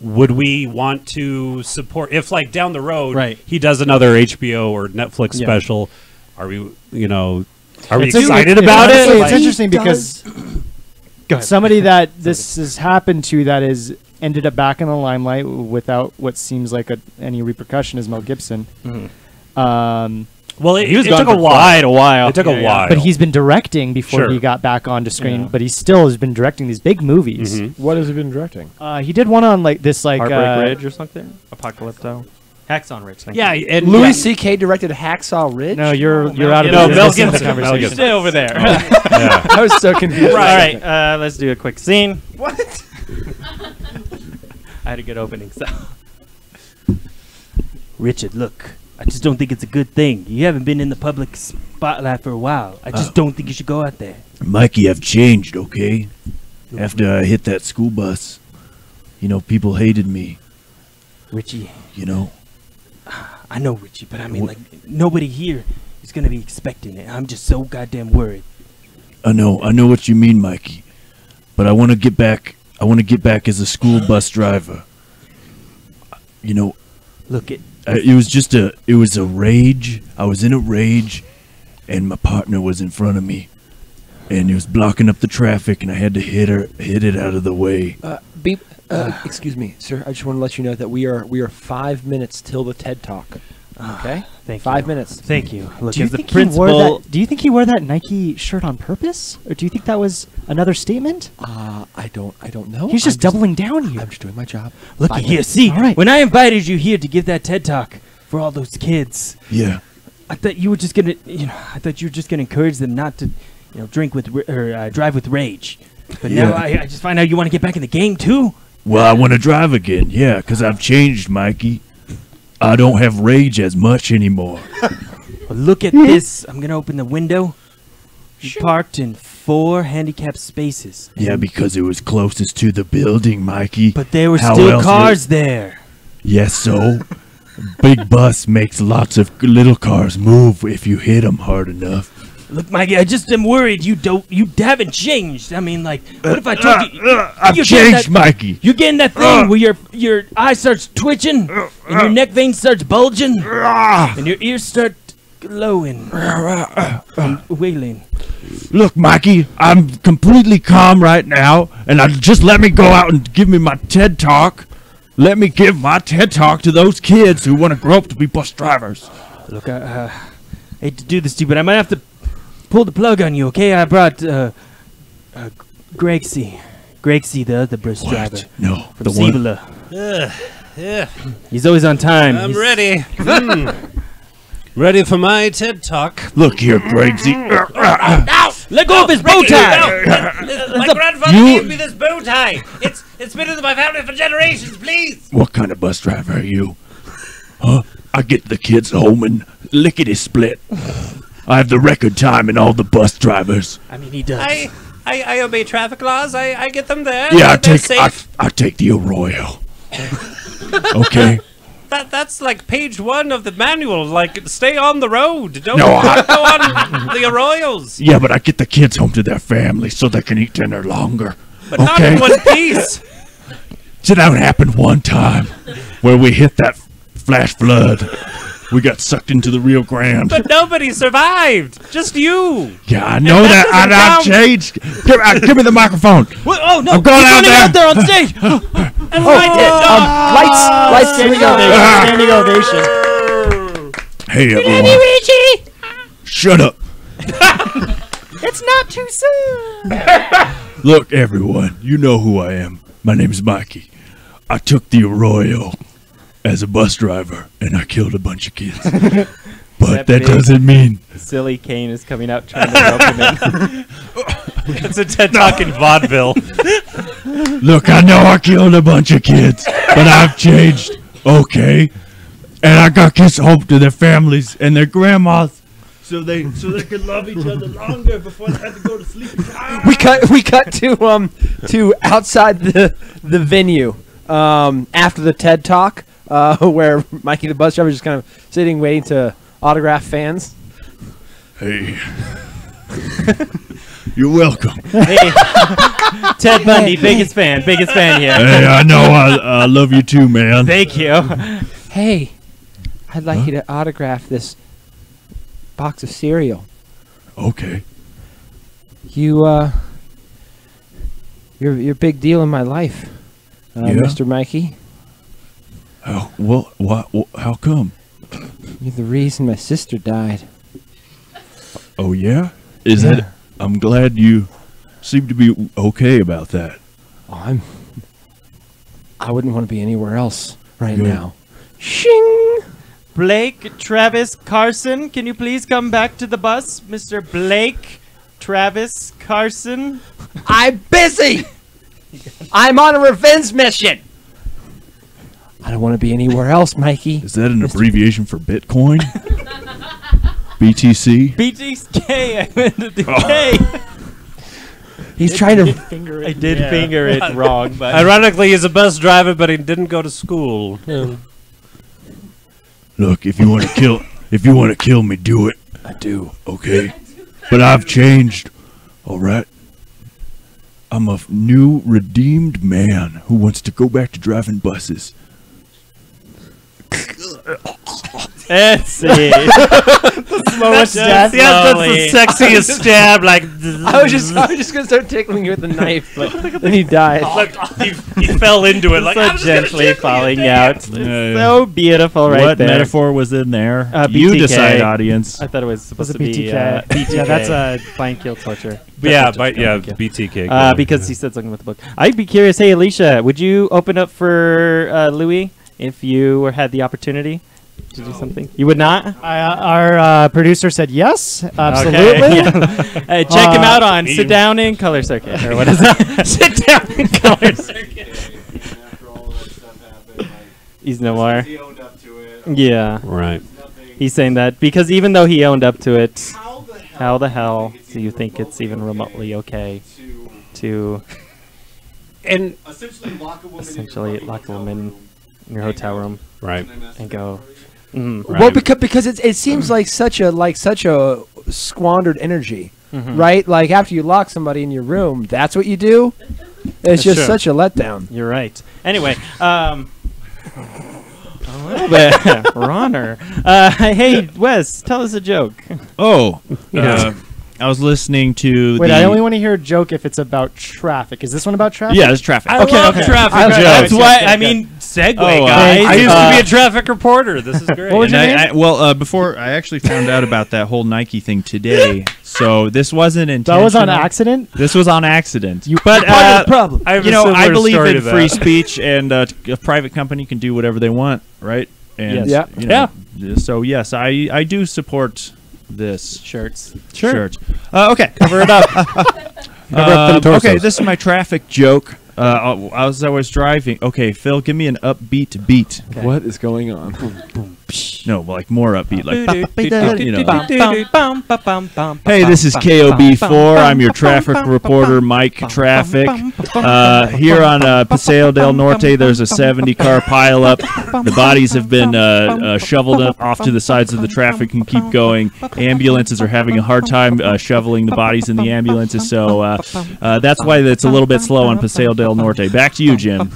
would we want to support if, like, down the road, Right. he does another HBO or Netflix Yeah. special? Are we, are we It's excited about honestly, it? It's interesting because Go ahead. somebody that this has happened to that is ended up back in the limelight without what seems like any repercussion is Mel Gibson. Well, He was it gone took a for while. quite a while. It took a while. But he's been directing before Sure. he got back onto screen. Yeah. But he still has been directing these big movies. Mhm. What has he been directing? He did one on like Heartbreak Ridge or something. Apocalypto. Hacks on Ridge. Thank Yeah, you. and Louis yeah. C.K. directed Hacksaw Ridge? No, you're Mel out of Gibson. the No, Mel listening to the Gibson. Mel conversation. Gibson. Stay over there. Yeah. I was so confused. All right, let's do a quick scene. What? I had a good opening, so. Richard, look, I just don't think it's a good thing. You haven't been in the public spotlight for a while. I just don't think you should go out there. Mikey, I've changed, okay? After I hit that school bus, people hated me, Richie, you know? I know Richie, but I mean, like, nobody here is gonna be expecting it. I'm just so goddamn worried. I know what you mean, Mikey. But I want to get back. I want to get back as a school bus driver. You know, Look, it it was a rage. I was in a rage, and my partner was in front of me, and he was blocking up the traffic, and I had to hit it out of the way. Excuse me, sir. I just want to let you know that we are 5 minutes till the TED Talk. Okay, thank 5 you. minutes. Thank you. Look, Do you as the think he wore principal, that? Do you think he wore that Nike shirt on purpose, or do you think that was another statement? I don't know. He's just doubling down here. I'm just doing my job. look 5 here. minutes. See, All right. when I invited you here to give that TED Talk for all those kids, Yeah. I thought you were just gonna, I thought you were just gonna encourage them not to, drink with or drive with rage. But Yeah. now I just find out you want to get back in the game too. Well, I want to drive again. Yeah, 'cause I've changed, Mikey. I don't have rage as much anymore. Well, look at this. I'm gonna open the window. You parked in 4 handicapped spaces. Yeah, because it was closest to the building, Mikey. But there were How still else cars there. Yes, so big bus makes lots of little cars move if you hit them hard enough. Look, Mikey, I just am worried you haven't changed. I mean, like, what if I told you? I've you're getting changed, Mikey. You're getting that thing where your eye starts twitching, and your neck vein starts bulging, and your ears start glowing and wailing. Look, Mikey, I'm completely calm right now, and just let me go out and give me my TED Talk. Let me give my TED Talk to those kids who want to grow up to be bus drivers. Look, I hate to do this to you, but I might have to pull the plug on you, okay? I brought Gregsy, the other bus driver No, from the one. Cibola. Yeah, He's always on time. I'm He's- ready. Ready for my TED Talk. Look here, Gregsy. Let go of his bow tie. My grandfather gave me this bow tie. It's been in my family for generations. Please. What kind of bus driver are you? Huh? I get the kids home and lickety split. I have the record time in all the bus drivers. I mean, he does. I obey traffic laws. I get them there. Yeah, They're safe. I take the Arroyo. Okay. That's like page 1 of the manual. Like, stay on the road. Don't No, go on the arroyos. Yeah, but I get the kids home to their families so they can eat dinner longer. But not in one piece. So that happened one time where we hit that flash flood. We got sucked into the Rio Grande. But nobody survived. Just you. Yeah, I know that. doesn't I've count. changed. Give me the microphone. Oh no! I'm going he's out running there. out there on stage. That's my TED Talk. Lights, standing ovation. Hey, everyone. Shut up. It's not too soon. Look, everyone. You know who I am. My name's Mikey. I took the Arroyo as a bus driver, and I killed a bunch of kids. But that big doesn't mean... Silly Kane is coming out trying to rope him in. It's a TED Talk in vaudeville. Look, I know I killed a bunch of kids, but I've changed. Okay? And I got kids home to their families and their grandmas so they could love each other longer before they had to go to sleep. We cut to outside the venue after the TED Talk where Mikey the bus driver is just kind of sitting waiting to autograph fans. Hey. You're welcome. Hey, Ted Bundy, biggest fan here. Hey, I know I love you too, man. Thank you. Hey, I'd like you to autograph this box of cereal. Okay. You're a big deal in my life, Yeah? Mr. Mikey. Oh, well, what? How come? You're the reason my sister died. Oh, yeah? Is that... I'm glad you seem to be okay about that. I wouldn't want to be anywhere else right Good. now. Shing! Blake Travis Carson, can you please come back to the bus? Mr. Blake Travis Carson. I'm busy! I'm on a revenge mission! I don't want to be anywhere else, Mikey. Is that an abbreviation for Bitcoin? BTC? BTK, I went to the K. He's trying to... I did finger it wrong, but... Ironically, he's a bus driver, but he didn't go to school. Look, if you want to kill me, do it. do. Okay. But I've changed. All right. I'm a new redeemed man who wants to go back to driving buses. Let's see. Slowest death. That's the sexiest stab. Like I was just gonna start tickling you with the knife, but then he died. he fell into it. Like So gently falling out. So beautiful, right what there. metaphor was in there? You BTK. decide, audience. I thought it was supposed Was to it be BTK? BTK. Yeah, that's a blind kill torture. yeah, That's but what yeah, it's gonna be. BTK. Because he said something with the book. I'd be curious. Hey, Alicia, would you open up for Louis if you had the opportunity to do something? You would not. Our producer said yes, Okay. absolutely. Yeah. Check him out on Sit Down in Color Circuit. Or what is that? Sit Down in Color Circuit. After all that stuff happened, like, He's no more. he owned up to it. Yeah. Right. He's saying that because even though he owned up to it, how the hell do you think it's even remotely okay to And essentially lock a woman in your hotel room right. and go? Right. Well, because it seems like such a squandered energy, Mhm. right? Like after you lock somebody in your room, that's what you do. It's just true. such a letdown. You're right. Anyway, a little bit, Ronner. Hey, Wes, tell us a joke. Oh, Yeah. I was listening to Wait, the... I only want to hear a joke if it's about traffic. Is this one about traffic? Yeah, there's traffic. I love traffic. That's jokes. why I mean segue, Oh, guys. I used to be a traffic reporter. This is great. What was your And name? well, before I actually found out about that whole Nike thing today, so this wasn't intentional. That was on accident? This was on accident. Part But of the problem. I have you a know, I similar believe story in to that. free speech, and a private company can do whatever they want, right? And Yes. you know, so yes, I do support this Shirts. shirt. Okay. Cover it up. Okay, this is my traffic joke. As I was driving. Okay, Phil, give me an upbeat beat. What is going on? No, like more upbeat, like you know. Bum, Hey, this is KOB4. I'm your traffic reporter, Mike Traffic. Here on Paseo del Norte, there's a 70-car pileup. The bodies have been shoveled up off to the sides of the traffic and keep going. Ambulances are having a hard time shoveling the bodies in the ambulances, so that's why it's a little bit slow on Paseo del Norte. Back to you, Jim.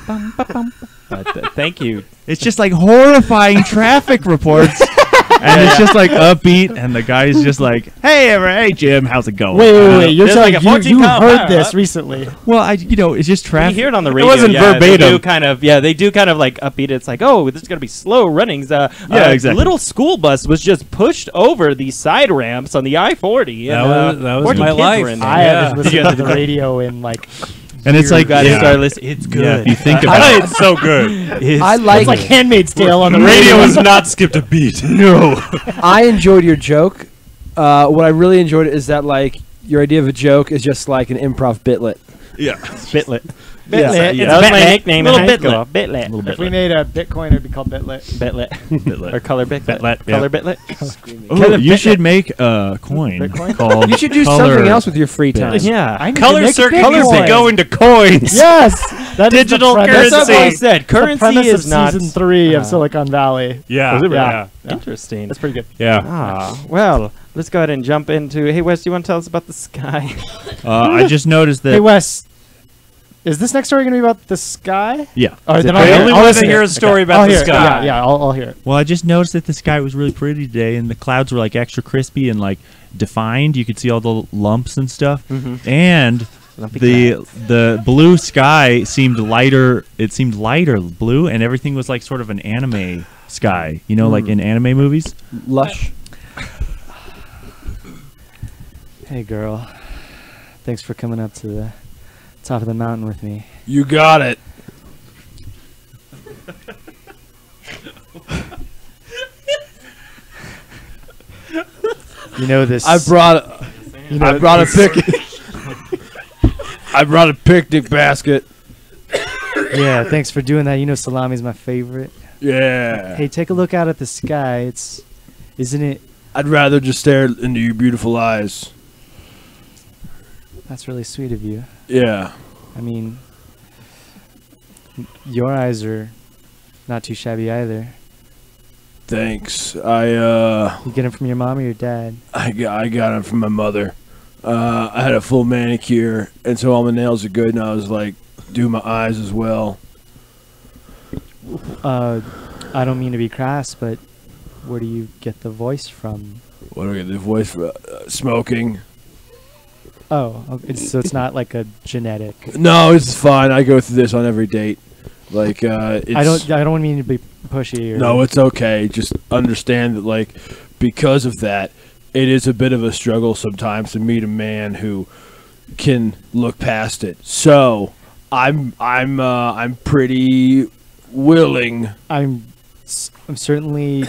Thank you. It's just like horrifying traffic reports. And it's just like upbeat, and the guy's just like, "Hey, Jim, how's it going?" Wait. You're There's telling like a you 14 mile heard power this up. recently. Well, it's just You traffic. hear it on the radio. wasn't yeah, verbatim. They do kind of like upbeat. It's like, oh, there's gonna be slow runnings. Exactly. Little school bus was just pushed over the side ramps on the I-40. And, That was 40 my kids life. were in there. I had to Did you listen have to the radio in like And it's like, gotta yeah. start listening. It's good. Yeah, if you think about it. It's so good. I like. it's like Handmaid's Tale on the Radio radio. has not skipped a beat. No. I enjoyed your joke. What I really enjoyed is that like your idea of a joke is just like an improv bitlet. Yeah. Bitlet. Yeah. That Yeah. was my Bitlet. nickname in Little high bitlet. school. Bitlet. If we made a Bitcoin, it'd be called Bitlet. Bitlet. Or color bitlet. Bitlet, yeah. Color bitlet. Oh, you should make a coin Bitcoin? called. You should do Color something else with your free time. Yeah. I need to Color make circuit Bitcoin. needs to go into coins. Yes, that is the Digital premise. That's what I currency. said. The Currency premise is of not season 3 of Silicon Valley. Yeah. Yeah. interesting. That's pretty good. Yeah. Ah, well, let's go ahead and jump into. Hey, Wes, do you want to tell us about the sky? I just noticed that. Hey, Wes, is this next story going to be about the sky? Yeah. Or then I I'll only I'll want listen to hear it. a story I'll about the hear it. sky. Yeah, I'll hear it. Well, I just noticed that the sky was really pretty today, and the clouds were like extra crispy and like defined. You could see all the lumps and stuff, and Lumpy the blue sky seemed lighter. It seemed lighter blue, and everything was like sort of an anime sky. You know, like in anime movies. Lush. Hey, girl. Thanks for coming up to the top of the mountain with me. You got it. You know this. I brought a picnic. I brought a picnic basket. Yeah, thanks for doing that. You know salami's my favorite. Yeah. Hey, take a look out at the sky. Isn't it? I'd rather just stare into your beautiful eyes. That's really sweet of you. Yeah. I mean, your eyes are not too shabby either. Thanks. You get them from your mom or your dad? I got them from my mother. I had a full manicure, and so all my nails are good, and I was like, do my eyes as well. I don't mean to be crass, but where do you get the voice from? What do I get the voice for? Smoking. Oh, okay, so it's not like a genetic. No, it's fine. I go through this on every date. Like, it's, I don't mean to be pushy. Or no, it's okay. Just understand that, like, because of that, it is a bit of a struggle sometimes to meet a man who can look past it. So, I'm pretty willing. I'm certainly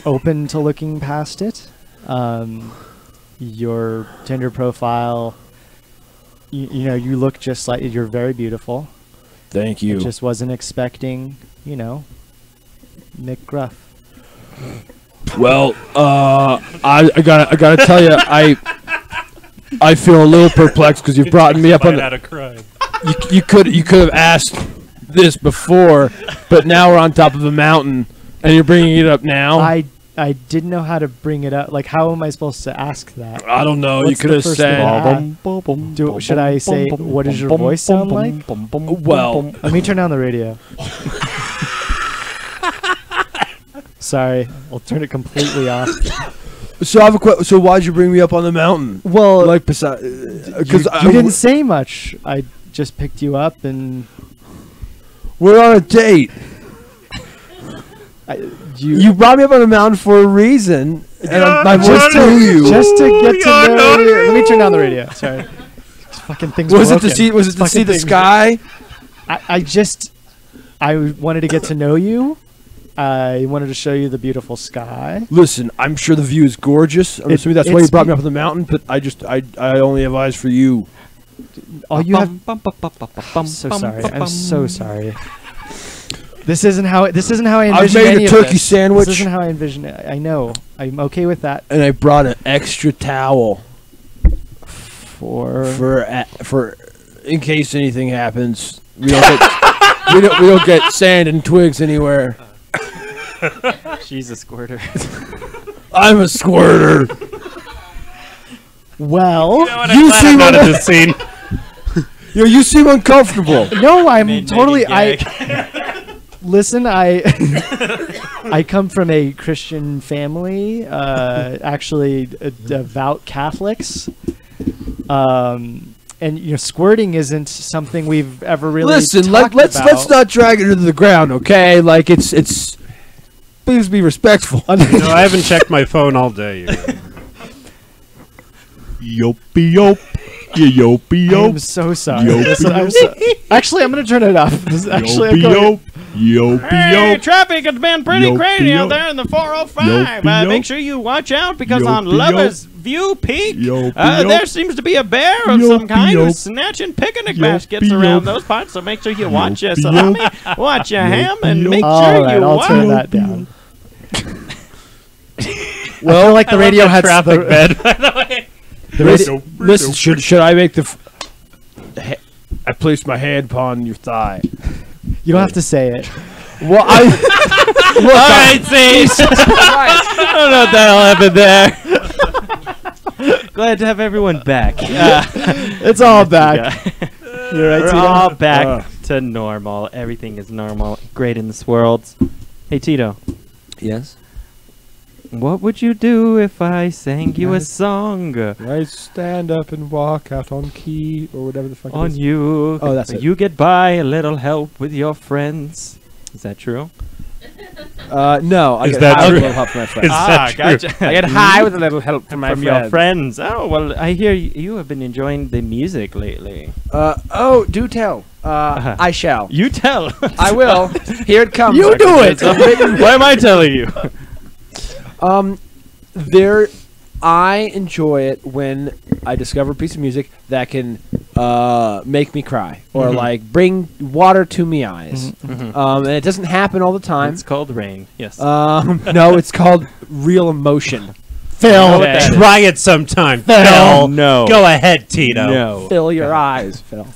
open to looking past it. Your Tinder profile, you know, you look just like, you're very beautiful. Thank you. I just wasn't expecting, Nick Gruff. Well, I gotta tell you, I feel a little perplexed because you've brought me up on. Out of crime. You could have asked this before, but now we're on top of a mountain, and you're bringing it up now. I didn't know how to bring it up. Like, how am I supposed to ask that? I don't know. What's You could the have first said. thing should I say, what does your voice sound like? Well, Let me turn down the radio. Sorry, I'll turn it completely off. so I have a question. So why'd you bring me up on the mountain? Well, Like, because you didn't say much. I just picked you up and we're on a date. You brought me up on the mountain for a reason, and I just knew you. Just to get to know you. Let me turn down the radio. Sorry. Fucking things. Was broken. it to see? Was it to Fucking see the things. sky? I wanted to get to know you. I wanted to show you the beautiful sky. Listen, I'm sure the view is gorgeous. I'm assuming that's why you brought me up on the mountain. But I only have eyes for you. All you have. I'm so sorry. I'm so sorry. This isn't how I envision I've made any a of turkey this. sandwich. This isn't how I envision it. I know. I'm okay with that. And I brought an extra towel For in case anything happens. We don't get we don't get sand and twigs anywhere. She's a squirter. I'm a squirter. Well, You seem out of this scene. you seem uncomfortable. no, I'm Main totally. gag. Listen, I come from a Christian family, actually devout Catholics, and squirting isn't something we've ever really. Listen, talked let's about. not drag it into the ground, okay? Like it's. Please be respectful. No, I haven't checked my phone all day. Yopey yop. Yopey I'm yop. so sorry. Yopey Listen, actually, I'm gonna turn it off. This is actually, I'm Yopey going- yop. Yopey Hey, yop. traffic has been pretty Yo, crazy yo. out there in the 405. Yo, yo. Make sure you watch out because Yo, on yo. Lovers View Peak, Yo, yo. there seems to be a bear of Yo, some kind yo. who's snatching picnic Yo, baskets yo. around those parts. So make sure you watch your yo. salami, watch your ham, and yo. make All sure right, you I'll watch. turn that down. Well, I feel like the radio had traffic the, bed, by the way. Listen, should I make the? I placed my hand upon your thigh. You don't have to say it. Well, All right, see. I don't know what the hell happened there. Glad to have everyone back. It's all back. You're right, We're Tito? all back to normal. Everything is normal. Great in this world. Hey, Tito. yes. What would you do if I sang you a song I stand up and walk out on key or whatever the fuck. it on is. you? Oh, that's it. You get by a little help with your friends. Is that true? No, I Is get that high true? with a little help from my friends. Is that true? gotcha. I get high with a little help from my From your friends. Oh, well, I hear you have been enjoying the music lately. Do tell. I shall. You tell. I will. Here it comes. You do it! Why am I telling you? I enjoy it when I discover a piece of music that can make me cry or like bring water to me eyes. And it doesn't happen all the time. It's called rain. Yes. No, it's called real emotion. Phil. Try it sometime. Phil. Phil. No. Go ahead, Tito. No. Fill your eyes, Phil.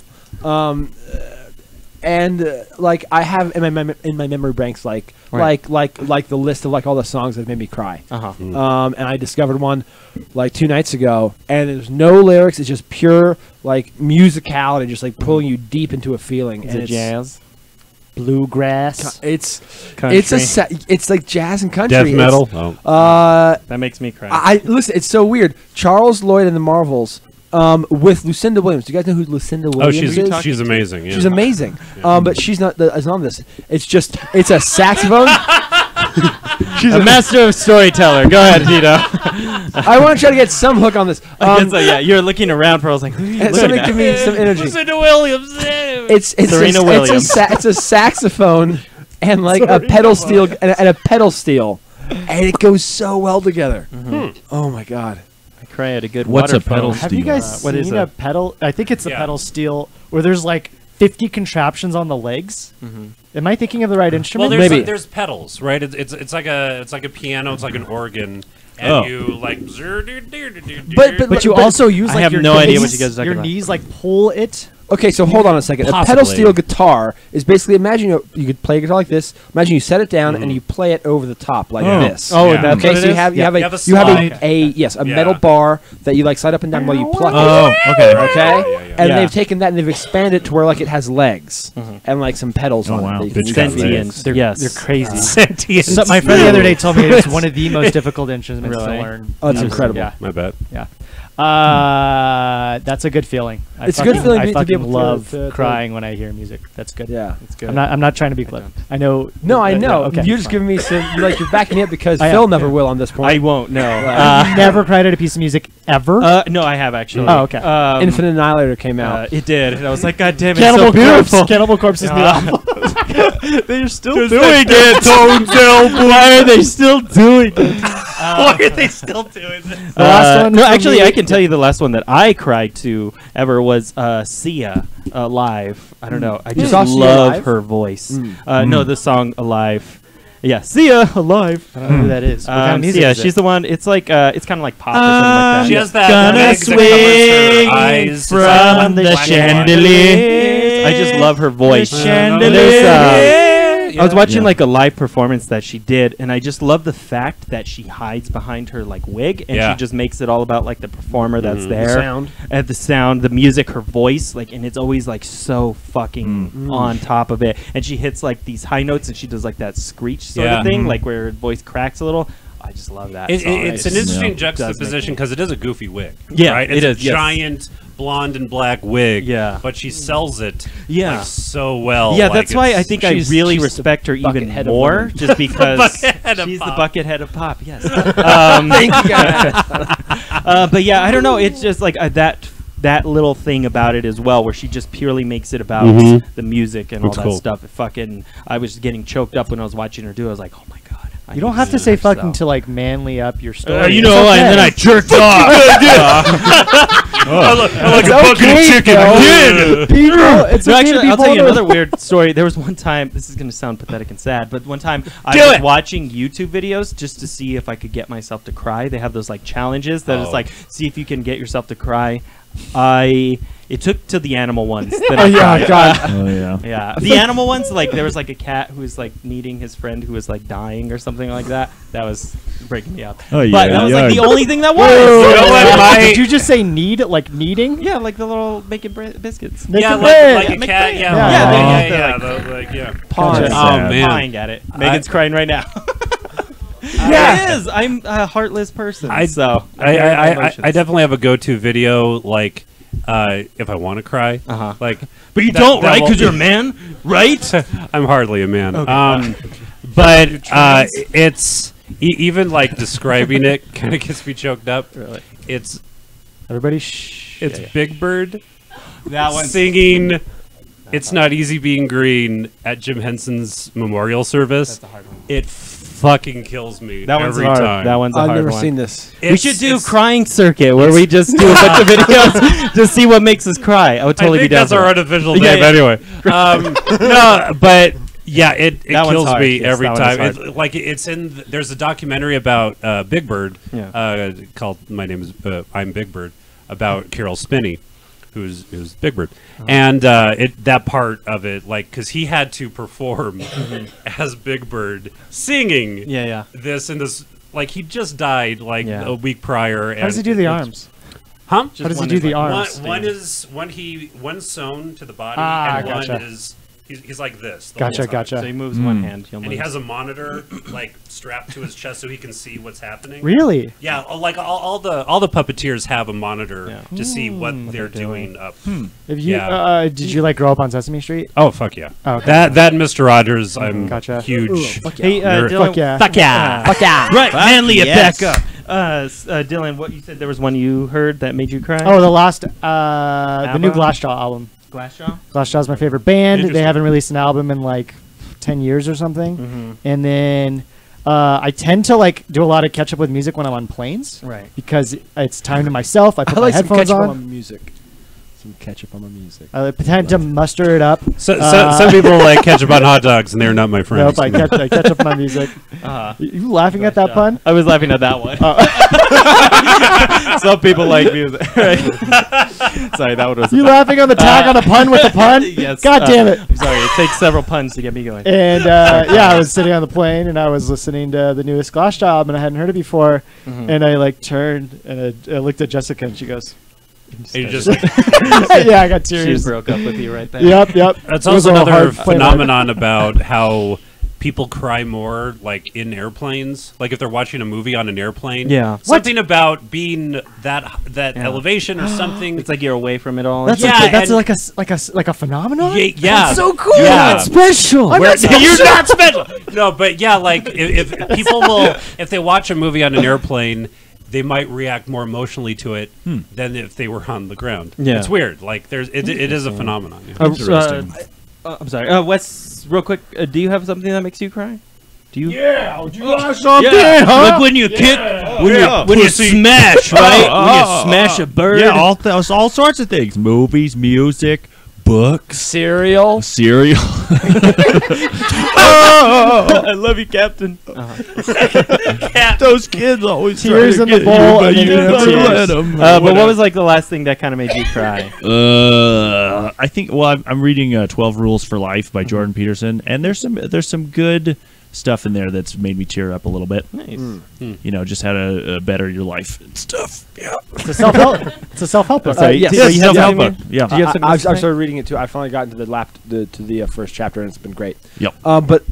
and like I have in my memory banks like the list of like all the songs that made me cry. And I discovered one like 2 nights ago, and there's no lyrics. It's just pure like musicality, just like pulling you deep into a feeling. Is and it it's jazz? Bluegrass? It's like jazz and country. Death metal. That makes me cry. I listen. It's so weird. Charles Lloyd and the Marvels. With Lucinda Williams. Do you guys know who Lucinda Williams is? She's amazing. Yeah. She's amazing. But she's not is on this. It's a saxophone. She's a master of storyteller. Go ahead, Tito. I want to try to get some hook on this. You're looking around for. I was like, who are you looking something at? give me some energy. Lucinda Williams. It's Serena Williams. It's a saxophone and like a pedal steel and a pedal steel, and it goes so well together. Oh my god. I cry at a good What's a waterfall. pedal Have you guys what is seen a- a pedal? I think it's a Yeah. pedal steel where there's like 50 contraptions on the legs. Am I thinking of the right Well, instrument? there's pedals, right? It's like a piano. It's like an organ, and you like. But you also use I like have your no idea what knees- you guys are talking your about. knees like pull it. Okay, so hold on a second. A pedal Possibly. steel guitar is basically imagine you could play a guitar like this. Imagine you set it down and you play it over the top like this. Oh, Yeah. that's Okay, what so it you is? have You have a you have slide. a Yeah. metal bar that you like slide up and down while you pluck Oh, it. okay. Okay, and Yeah. they've taken that and they've expanded it to where like it has legs and like some pedals Oh, on wow. it. that you can Bitch use got for legs. legs. Sentient. They're crazy. Sentient. So my friend the other day told me it's one of the most difficult instruments to Really? learn. Oh, it's incredible. Yeah. My bad. That's a good feeling. It's a good feeling I to be fucking able to- love to- crying when I hear music. That's good. Yeah. That's good. I'm not trying to be flip. I know. No, I know. Okay. You're just giving me some. You're backing me up because I am, Phil never yeah. will on this point. I won't. No. I've never cried at a piece of music ever. No, I have actually. Oh, okay. Infinite Annihilator came out. It did, and I was like, God damn it! Cannibal it's so Corpse. beautiful. Cannibal Corpse is Yeah. the They're still doing it. Why are they still doing it? Why are they still doing this? The last one No, for actually, me- I can tell you the last one that I cried to ever was Sia live. I don't know. I just saw Sia love live? her voice. No, the song Alive. Yeah, Sia Alive. I don't know who that is. What kind of music Sia, is it? she's the one. It's like it's kind of like pop or something like that. She has that Gonna wig that covers her swing eyes. It's from like the black and white. chandelier. I just love her voice. I was watching like a live performance that she did, and I just love the fact that she hides behind her like wig, and Yeah. she just makes it all about like the performer that's there, sound. and the sound, the music, her voice, like, and it's always like so fucking on top of it. And she hits like these high notes, and she does like that screech sort Yeah. of thing, like where her voice cracks a little. I just love that. It's song. an It's- interesting does make juxtaposition me- because it is a goofy wig. Yeah, right? it It's is, a yes. giant blonde and black wig. Yeah. but she sells it. Yeah. like, so well. Yeah, like that's why I it's- think I she's- really she's the respect her bucket even head of more, women. just because bucket head of she's the pop. bucket head of pop. Yes. Thank you guys. But yeah, I don't know. It's just like that little thing about it as well, where she just purely makes it about Mhm. the music and That's all that cool. stuff. I was getting choked up when I was watching her do it. I was like, oh my god. I You don't need have to see say her, fucking so. to like manly up your story. You know, It's and then I okay. jerked off. I like It's a bucket okay, of chicken. Phil. I did. People, it's No, okay to actually, be I'll tell you vulnerable. another weird story. There was one time. This is going to sound pathetic and sad, but one time I Do was it. watching YouTube videos just to see if I could get myself to cry. They have those like challenges that is Oh. like see if you can get yourself to cry. It took to the animal ones. That Oh I yeah, cried. God. Oh yeah. Yeah, the animal ones, like there was like a cat who was like needing his friend who was like dying or something like that. That was breaking me up. Oh, But yeah, that was like yeah. the only thing that was. You know what? My- Did you just say need, like kneading? Yeah, like the little making biscuits. Make Yeah, a like, bread. like a make cat. bread. Yeah, Yeah, yeah, yeah, yeah, yeah, yeah, like, yeah. Pawns. Oh Sad. man, Fine, got it. Megan's crying right now. Yeah. It is. I'm a heartless person. I- so I definitely have a go-to video like if I want to cry. Uh-huh. Like, But you that- don't, that right? will- Because you're a man, right? I'm hardly a man. But it's even like describing it kind of gets me choked up. Really? It's Everybody Big Bird That one. singing "It's Not Easy Being Green" at Jim Henson's memorial service. That's a hard one. It fucking kills me That one's every hard. time. That one's a I've hard never one. seen this. We should do crying circuit where we just do a bunch of videos to see what makes us cry. I would totally I think be down that's for our that. artificial Yeah, name yeah. anyway. No, but yeah, it That one's kills hard. me Yes, every that one time. is hard. Like it's in. There's a documentary about Big Bird Yeah. called "My Name Is I'm Big Bird" about Carol Spinney, who's Big Bird, and that part of it, like, because he had to perform as Big Bird singing this and this, like he just died like a week prior. How does he do the arms? Huh? How does he do the arms? One's sewn to the body, and gotcha. one is he's like this. Gotcha. So he moves one hand. And he has a monitor like strapped to his chest so he can see what's happening. Really? Yeah, like all the puppeteers have a monitor to see what they're doing up. If you did you like grow up on Sesame Street? Oh fuck yeah! Oh, okay. That and Mr. Rogers, I'm Gotcha. huge. Hey, Dylan, Fuck yeah. Fuck yeah. Fuck yeah. Right, manly it yes. back up. Dylan, what you said there was one you heard that made you cry? Oh, the new Glassjaw album. Glassjaw? Glassjaw's my favorite band. They Interesting. haven't released an album in like 10 years or something. And then I tend to like do a lot of catch up with music when I'm on planes. Right. Because it's time to myself. I put I my like some headphones ketchup on my on. music. Some ketchup on my music. I tend to muster it up. Some people like ketchup on hot dogs, and they're not my friends. Nope, I catch up on my music. You laughing at that pun? I was laughing at that one. Some people like music. Right. Sorry, that one was. You laughing on the tag on a pun with a pun? Yes. God damn it. I'm sorry. It takes several puns to get me going. And I was sitting on the plane and I was listening to the newest Glassjaw album and I hadn't heard it before. And I like turned and I looked at Jessica and she goes, And you just yeah, I got She serious. broke up with you right there. Yep. That's It was also a another hard plane ride. phenomenon about how people cry more like in airplanes, like if they're watching a movie on an airplane. Yeah. Something about being that elevation or something. It's like you're away from it all. That's like a phenomenon. Yeah, That's so cool. Yeah. You're not special. I'm not special. You're not special. No, but yeah, like if people will, if they watch a movie on an airplane, they might react more emotionally to it than if they were on the ground. Yeah. It's weird. Like it is a phenomenon. Yeah. Interesting. I'm sorry. Wes, real quick, do you have something that makes you cry? Do you? Yeah, something, huh? Like when you kick, when you smash, right? When you smash a bird. Yeah, all sorts of things. Movies, music, books, Cereal. I love you, Captain. Those kids always Tears try to in the get bowl you, but and you then never tears. let 'em. But what was like the last thing that kind of made you cry? I think. Well, I'm reading 12 Rules for Life by Jordan Peterson, and there's some good stuff in there that's made me tear up a little bit. Nice. You know, just how to better your life and stuff. Yeah, It's a self-help. It's a self-help book. Yes. So you have self-help something book. Yeah. Do you have something I've to say? started reading it too. I finally got into the first chapter and it's been great. Yep. But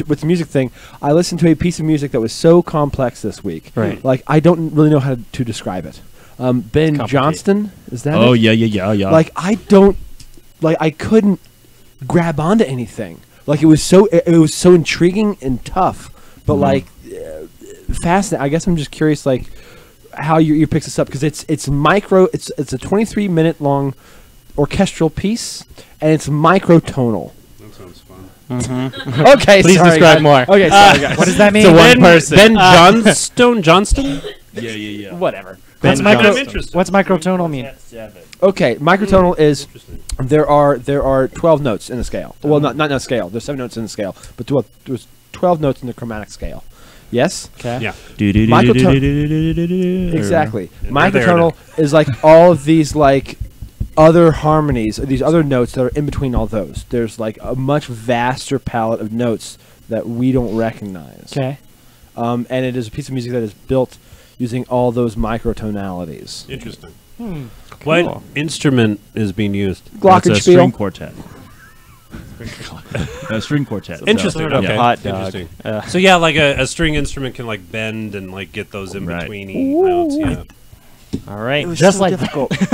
with the music thing, I listened to a piece of music that was so complex this week. Right. Like I don't really know how to describe it. Ben Johnston, is that? Oh it? yeah. Like I couldn't grab onto anything. Like it was so intriguing and tough, but fascinating. I guess I'm just curious, like how you pick this up because it's micro. It's a 23-minute long orchestral piece and it's microtonal. That sounds fun. Okay, Please sorry, describe guys. more. Okay, sorry guys. What does that mean? So one person. Ben Johnston. Yeah. Whatever. What's Ben micro? Johnston. What's microtonal mean? Okay, microtonal is Interesting. there are 12 notes in the scale. Well, not in a scale. There's 7 notes in the scale, but there's 12 notes in the chromatic scale. Yes. Okay. Yeah. Exactly. Yeah, Microtonal is like all of these like other harmonies, these other notes that are in between all those. There's like a much vaster palette of notes that we don't recognize. Okay. And it is a piece of music that is built using all those microtonalities. Interesting. What instrument is being used? That's a Glockenspiel. string quartet. A string quartet. Interesting. Sort of Okay. hot dog. Interesting. So yeah, like a string instrument can like bend and like get those in Right. betweeny notes. Yeah. All right. Just like difficult. Got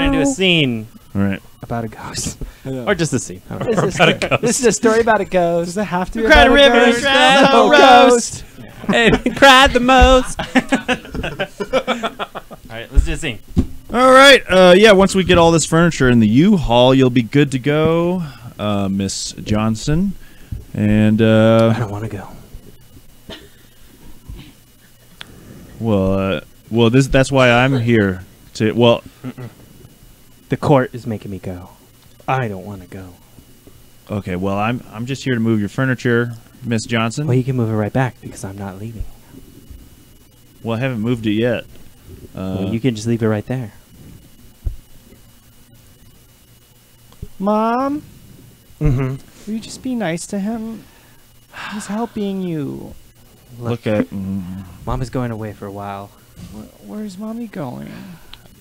into a scene All right. about a ghost, or just a scene. I don't know. This is a story about a ghost. Does it have to be Cried about a river, ghost? cried No, a roast, and he cried the most. All right, let's do a scene. All right. Yeah. Once we get all this furniture in the U-Haul, you'll be good to go, Miss Johnson. And I don't want to go. well, that's why I'm here. The court is making me go. I don't want to go. Okay. Well, I'm just here to move your furniture, Miss Johnson. Well, you can move it right back because I'm not leaving. Well, I haven't moved it yet. Well, you can just leave it right there. Mom, Mm-hmm. will you just be nice to him? He's helping you. Look at. Mom is going away for a while. Where's mommy going?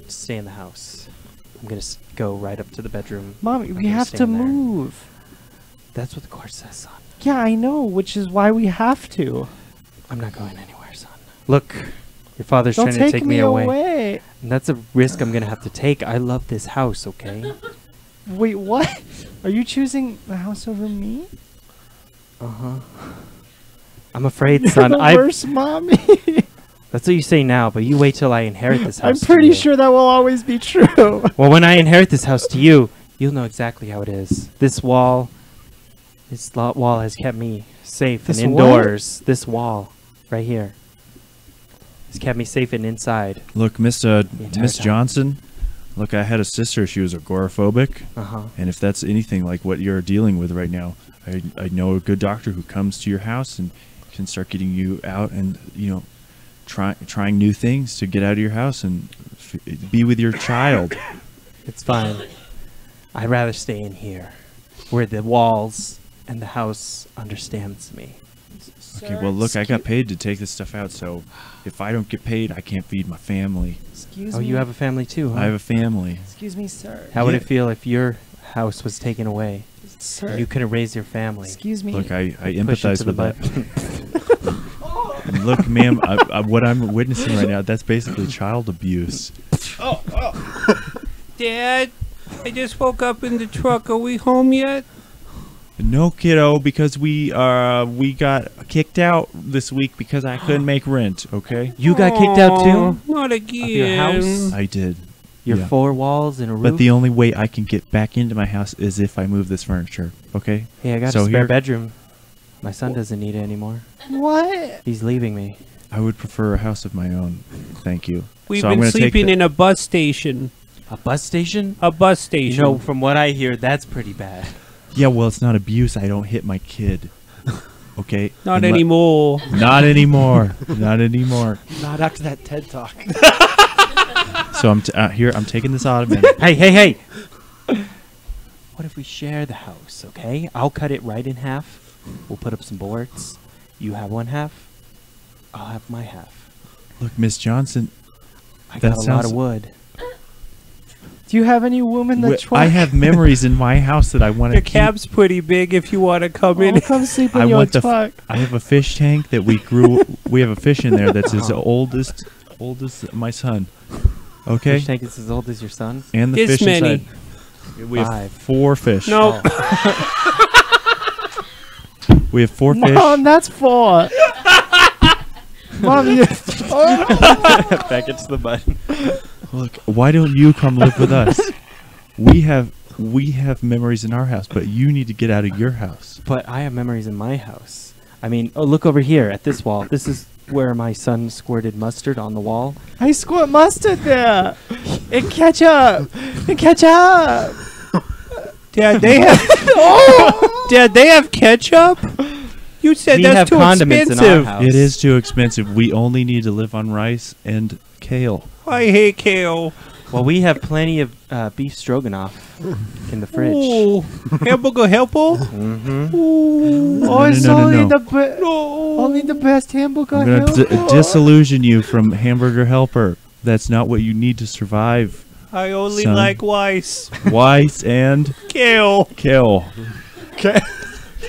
Stay in the house. I'm gonna go right up to the bedroom. Mommy, I'm we gonna have stay to in there. move. That's what the court says, son. Yeah, I know, which is why we have to. I'm not going anywhere, son. Look, your father's Don't trying to take take me me away. And that's a risk I'm gonna have to take. I love this house, okay? Wait, what? Are you choosing the house over me? Uh-huh. I'm afraid, son. Worse, mommy. That's what you say now, but you wait till I inherit this house. I'm to pretty you. sure that will always be true. Well, when I inherit this house to you, you'll know exactly how it is. This wall has kept me safe This and what? indoors. This wall, right here, has kept me safe and inside. Look, Miss entire Miss time. Johnson. Look, I had a sister. She was agoraphobic. Uh-huh. And if that's anything like what you're dealing with right now, I know a good doctor who comes to your house and can start getting you out and trying new things to get out of your house and be with your child. It's fine. I'd rather stay in here, where the walls and the house understands me. Okay, well, look, I got paid to take this stuff out, so if I don't get paid, I can't feed my family. Excuse Oh, me. you have a family too, huh? I have a family. Excuse me, sir. How would Yeah. it feel if your house was taken away? Sir. And you couldn't raise your family. Excuse me. Look, I Push it to empathize the with that. button. And look, ma'am, what I'm witnessing right now, that's basically child abuse. Dad, I just woke up in the truck. Are we home yet? No, kiddo, because we got kicked out this week because I couldn't make rent, okay? You got kicked out too? Not Of again. your house? I did. Your Yeah. 4 walls and a roof? But the only way I can get back into my house is if I move this furniture, okay? Hey, I got So a spare here- bedroom. My son doesn't need it anymore. What? He's leaving me. I would prefer a house of my own. Thank you. We've So I'm been gonna take sleeping the- in a bus station. A bus station? A bus You station. know, from what I hear, that's pretty bad. Yeah, well, it's not abuse. I don't hit my kid. Okay? Not And le- anymore. Not anymore. Not anymore. Not after that TED talk. So here. I'm taking this ottoman. Hey! What if we share the house, okay? I'll cut it right in half. We'll put up some boards. You have one half. I'll have my half. Look, Miss Johnson. I That got a lot sounds- of wood. Do you have any woman that I have memories in my house that I want to The cab's pretty big if you want to come in. I'll come sleep in I your want truck. I have a fish tank that we grew. We have a fish in there that's as old as my son. Okay. Fish tank is as old as your son? And the This fish many. inside. We have 5. 4 fish. No. We have 4 fish. Mom, that's 4. Mom, you. Back into the button. Look, why don't you come live with us? We have memories in our house, but you need to get out of your house. But I have memories in my house. I mean, look over here at this wall. This is where my son squirted mustard on the wall. I squirt mustard there. And ketchup. And ketchup. Dad, they have. Dad, they have ketchup. You said We that's have too condiments in our expensive. house. It is too expensive. We only need to live on rice and kale. I hate kale. Well, we have plenty of beef stroganoff in the fridge. Ooh, hamburger helper. Mm-hmm. Oh, it's no, only no. only the best hamburger. I'm going to helper. disillusion you from Hamburger Helper. That's not what you need to survive. I only Son. like rice. Rice and Kale. kale.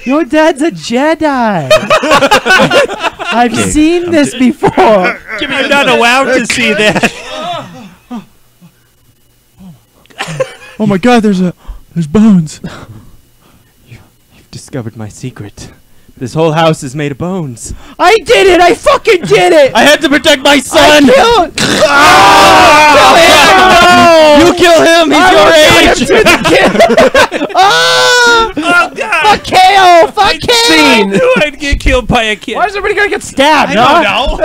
Your dad's a Jedi. I've Okay, seen this before. I'm not allowed to see that. Oh my God! There's bones. You've discovered my secret. This whole house is made of bones. I did it. I fucking did it. I had to protect my son. I killed. You kill him. He's your age. Oh, Oh God! fuck kale. Fuck kale. I knew I'd get killed by a kid. Why is everybody gonna get stabbed? I don't know.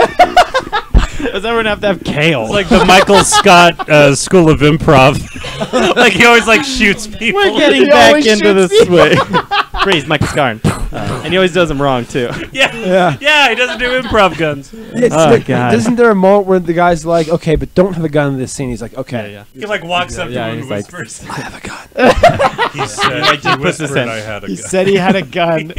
Does everyone have to have kale? It's like the Michael Scott School of Improv. Like he always like shoots people. We're getting He back always into shoots this way. Praise Michael Scarn. And he always does them wrong too. Yeah, he doesn't do improv guns. God. Isn't there a moment where the guy's like, okay, but don't have a gun in this scene? He's like, okay. He like walks up to him and he's like, whispers. I have a gun. He said, like, just puts this whispered in. I had a He gun. said he had a gun.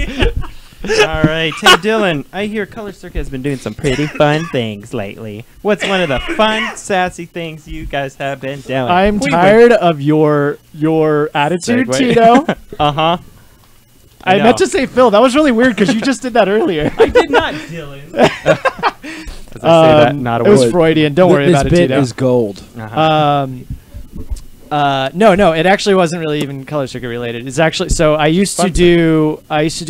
All right, hey Dylan, I hear Color Circuit has been doing some pretty fun things lately. What's one of the fun, sassy things you guys have been doing? I'm tired of your attitude, Segue. Tito. Uh-huh. I know. meant to say Phil. That was really weird because you just did that earlier. I did not, Dylan. As I say that, not a it was word. Freudian. Don't worry about it, This bit Tito. is gold. No, it actually wasn't really even Color Circuit related. It's actually I used to do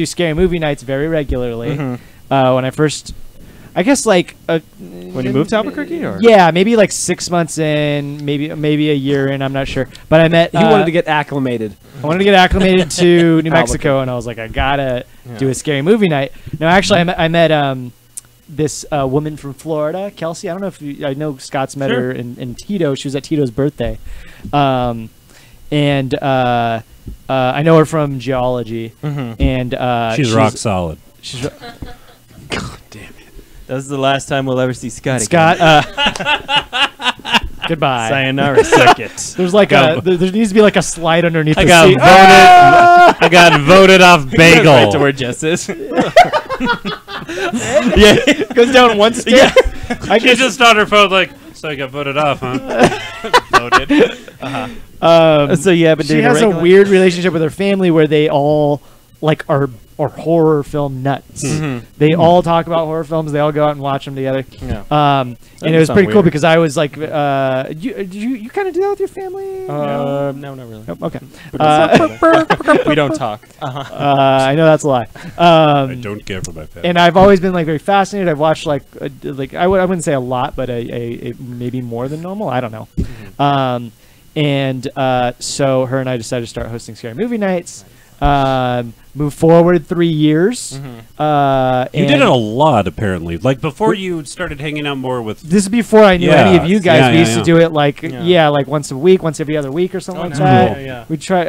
scary movie nights very regularly. When I first, I guess like when you moved to Albuquerque, or yeah, maybe like 6 months in, maybe a year in. I'm not sure, but I met. He wanted to get acclimated. I wanted to get acclimated to New Mexico, and I was like, I gotta do a scary movie night. No, actually, I met this woman from Florida, Kelsey. I don't know if I know Scott's met her in Tito. She was at Tito's birthday, and I know her from geology, and she's rock solid. She's God damn it! that was the last time we'll ever see Scott. Scott. Again. Goodbye. Sayonara Circuit. There's like there needs to be like a slide underneath I the got seat. voted. I got voted off Bagel. Right to where Jess is. Yeah, goes down one stair. I She just on her phone like, so I got voted off, huh? Voted. So yeah, but she has a weird relationship with her family where they all like are horror film nuts. They all talk about horror films. They all go out and watch them together. Yeah. And it was pretty cool weird. because I was like, you kind of do that with your family? No, not really. Nope, okay. We don't talk. I know that's a lie. I don't care for my family. And I've always been like very fascinated. I've watched like I wouldn't say a lot, but a maybe more than normal. I don't know. So her and I decided to start hosting scary movie nights. Move forward 3 years. You did it a lot, apparently. Like before you started hanging out more with. This is before I knew any of you guys. Yeah, we used yeah. to do it like like once a week, once every other week or something like nice. that. Cool. Yeah. We try.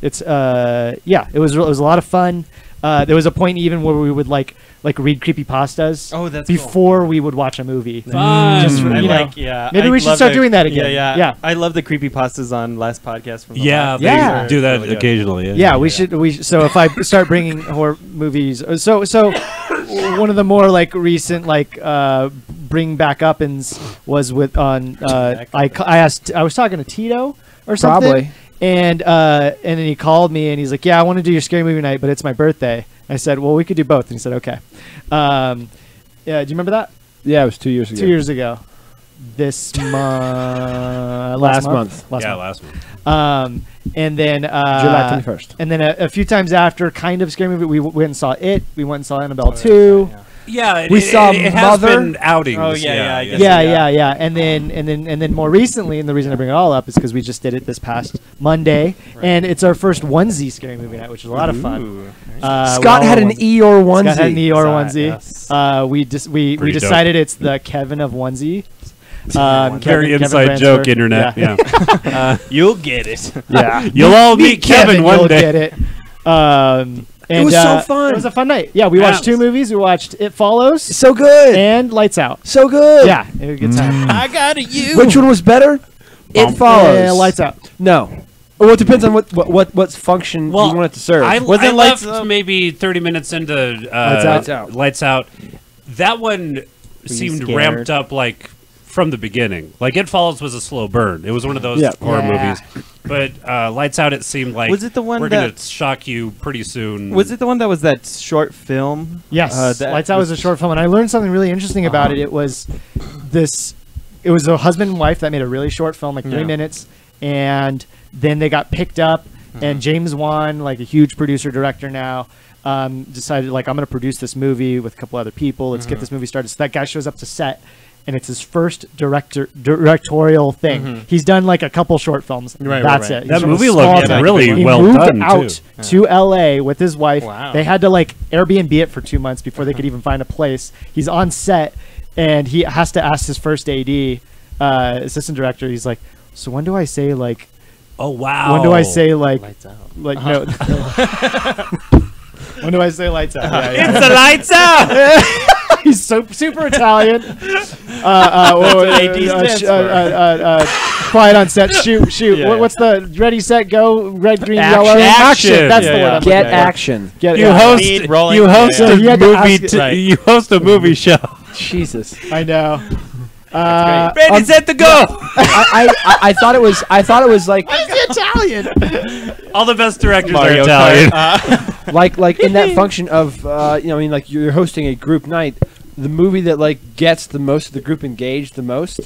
It's It was a lot of fun. There was a point even where we would like read creepypastas. Oh, that's before we would watch a movie. Fun. Just I you know, like, yeah. maybe I we should love start the- doing that again. Yeah. I love the creepypastas on last podcast from the last They Yeah. do that Really good. occasionally. Yeah, we should. So if I start bringing horror movies, so one of the more like recent like bring back uppins was with on I was talking to Tito or something. Probably. And then he called me and he's like, yeah, I want to do your scary movie night, but it's my birthday. I said, well, we could do both. And he said, okay. Yeah, do you remember that? Yeah, it was 2 years ago. 2 years ago. This month. Last month. Last month. And then July 21st. And then a few times after, kind of scary movie, we went and saw it. We went and saw Annabelle 2. Yeah, We saw it has Mother. been outings. Oh, yeah, I guess. Yeah. And then more recently, and the reason I bring it all up is because we just did it this past Monday, and it's our first onesie scary movie night, which is a lot of fun. Ooh, Scott had an Eeyore onesie. Scott had an Eeyore Yes. onesie. We Pretty dope. decided it's the Kevin of onesie. Very Kevin inside joke, Bransford. internet. Yeah. You'll get it. Yeah. You'll all meet Kevin one you'll day. get it. And, was so fun. It was a fun night. Yeah, we watched two movies. We watched It Follows So good. and Lights Out. So good. Yeah, it was a good time. I got it, you. Which one was better? It Follows. Lights Out. No. Well, it depends on what function you want it to serve. I Wasn't left Lights Out- maybe 30 minutes into Lights Out. That one seemed scared? ramped up like from the beginning. Like It Follows was a slow burn. It was one of those horror movies. But Lights Out, it seemed like Was it the one we're that- gonna shock you pretty soon. Was it the one that was that short film? Yes, that Lights Out was a short film, and I learned something really interesting about it. It was a husband and wife that made a really short film, like 3 minutes, and then they got picked up, and James Wan, like a huge producer director now, decided like I'm going to produce this movie with a couple other people. Let's get this movie started. So that guy shows up to set. And it's his first directorial thing. He's done like a couple short films. That's it. That He's movie from a small looked town. really He well moved done, out to LA with his wife. Wow. They had to like Airbnb it for 2 months before they could even find a place. He's on set and he has to ask his first AD, assistant director. He's like, so when do I say like? Oh wow! When do I say like? Lights Out. Like no. When do I say lights out? It's the lights out. He's so super Italian. Quiet on set. Shoot. Yeah. What's the ready, set, go? Red, green, Action. yellow. Action. That's Yeah, the yeah. word. I'm Get looking for. action. Get You yeah. host. Speed rolling. You host Yeah, a you had to movie. ask it. Right. You host a movie show. Jesus. I know. Ready, set to go. I thought it was like Italian. All the best directors Mario are Italian. like in that function of like you're hosting a group night. The movie that like gets the most of the group engaged the most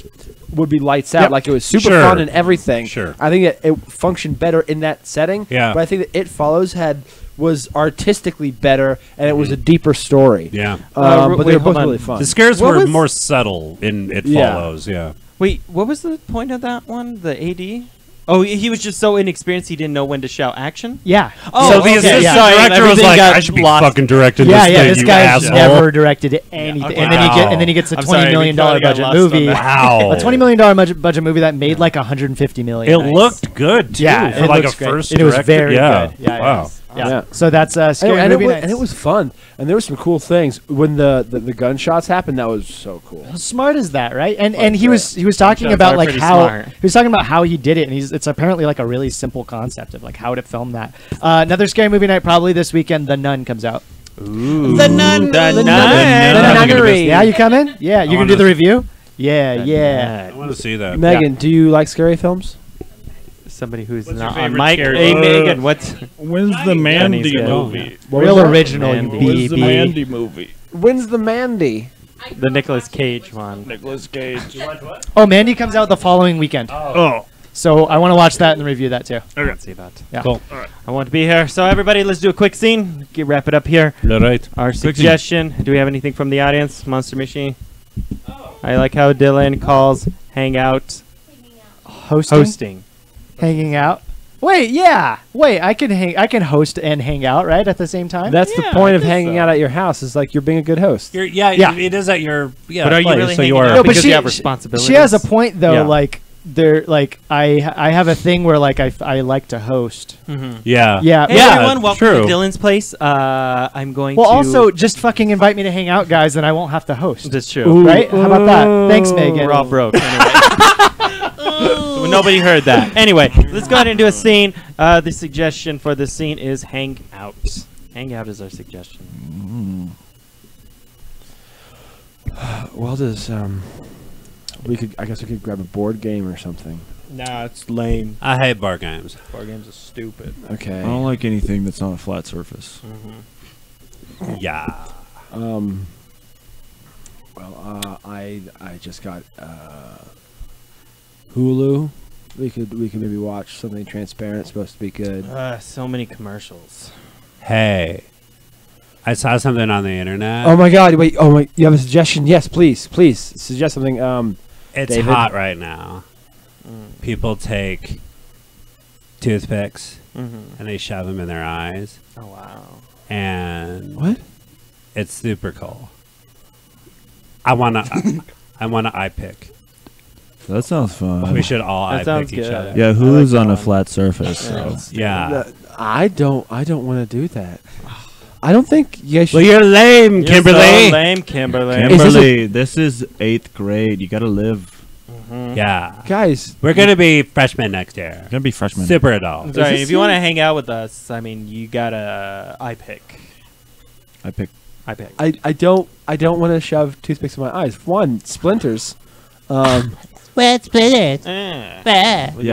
would be Lights Out. Yep. Like it was super Sure. fun and everything. Sure. I think that it functioned better in that setting. Yeah. But I think that It Follows was artistically better and it was a deeper story. Yeah. But they were hold both on. really fun. The scares What were was- more subtle in It Yeah. Follows. Yeah. Wait, what was the point of that one? The AD? Oh, he was just so inexperienced he didn't know when to shout action? Yeah. Oh, So the assistant director was like, "I should be fucking directing Yeah, this yeah. thing, This you guy's asshole." never directed anything, okay. and then he gets a I'm $20 sorry, million we totally got budget lost on movie. that. Wow. A $20 million budget movie that made like 150 million. It looked good too. Yeah, for it like a looks great. first It was director. very yeah. good. Yeah, Wow. Yeah. So that's scary and movie it was, nights. and it was fun. And there were some cool things when the gunshots happened. That was so cool. How smart is that, right? And he Gunshots was talking Gunshots about are like pretty how smart. he was talking about how he did it, and it's apparently like a really simple concept of like how to film that. Another scary movie night probably this weekend. The Nun comes out. Ooh. The Nun. The The Nun. Nunnery. Yeah, you coming? Yeah, you I gonna do wanna the review? Yeah. I want to see that. Megan, do you like scary films? Somebody who's What's your not on favorite mic. scary Hey, movie? Megan, what's When's the Mandy Danny's good. movie? Real was that? original, you Mandy. When's the BB. Mandy movie? When's the Mandy? the Nicolas Cage one? Nicolas Cage. Oh, Mandy comes out the following weekend. Oh. So I want to watch that and review that too. I want to see that. Yeah. Cool. I want to be here. So everybody, let's do a quick scene. Wrap it up here. All right. Our Quick scene. suggestion. Do we have anything from the audience? Monster Machine. I like how Dylan calls hangout hosting. Hanging out. Wait, yeah. Wait, I can host and hang out, right, at the same time? That's the point of hanging out at your house. Is like you're being a good host. Yeah. Yeah. It is at your. Yeah. But are you place, really so hanging you are. out No, but because she- you have she- responsibilities? She has a point though, Yeah. like there like I have a thing where like I like to host. Mhm. Yeah. Yeah. Hey Yeah, everyone, welcome true. to Dylan's place. I'm going Well, to. also just fucking invite me to hang out, guys, and I won't have to host. That's true. Ooh. Right? How about that? Thanks, Megan. We're all broke. Anyway. So nobody heard that. Anyway, let's go ahead and do a scene. The suggestion for this scene is hang out. Hang out is our suggestion. Well, does I guess we could grab a board game or something. Nah, it's lame. I hate bar games. Board games are stupid. Okay. I don't like anything that's on a flat surface. Yeah. Well, I just got Hulu. We could maybe watch something transparent. It's supposed to be good. So many commercials. Hey. I saw something on the internet. Oh my God! Wait. Oh my! You have a suggestion? Yes, please suggest something. It's David? hot right now. People take toothpicks and they shove them in their eyes. Oh wow. And What? it's super cool. I wanna eye pick. That sounds fun. We should all That eye sounds pick each good. other. Yeah, Hulu's on a flat surface. Yeah. So. Yeah. I don't want to do that. I don't think you guys should. Well, you're lame, You're Kimberly. so lame, Kimberly. Kimberly, this is 8th grade. You gotta live. Yeah. Guys, We're gonna be freshmen next year. You're gonna be freshmen. Super adult. Sorry, this if you want to serious? hang out with us, I mean, you gotta eye pick. I pick. Eye pick. I don't want to shove toothpicks in my eyes. One, splinters. Yeah,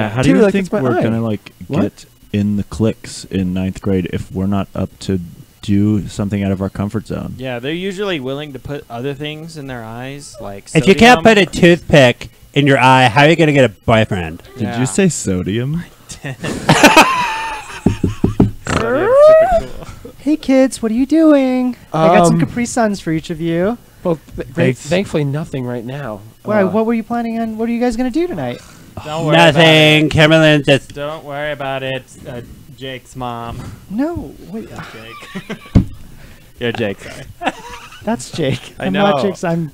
how do Dude, you like, think it's my we're eye. gonna like What? get in the cliques in 9th grade if we're not up to do something out of our comfort zone? Yeah, they're usually willing to put other things in their eyes, like If you can't put sodium. a toothpick in your eye, how are you gonna get a boyfriend? Did Yeah. you say sodium? Hey kids, what are you doing? I got some Um, Capri Suns for each of you. Well, Thanks. thankfully, nothing right now. Why, what were you planning on? What are you guys gonna do tonight? Don't worry about Nothing. it. Kimberly just. Don't worry about it. Jake's mom. No, wait, Jake. You're Jake. Sorry. that's Jake. I I'm not know. Jake. I'm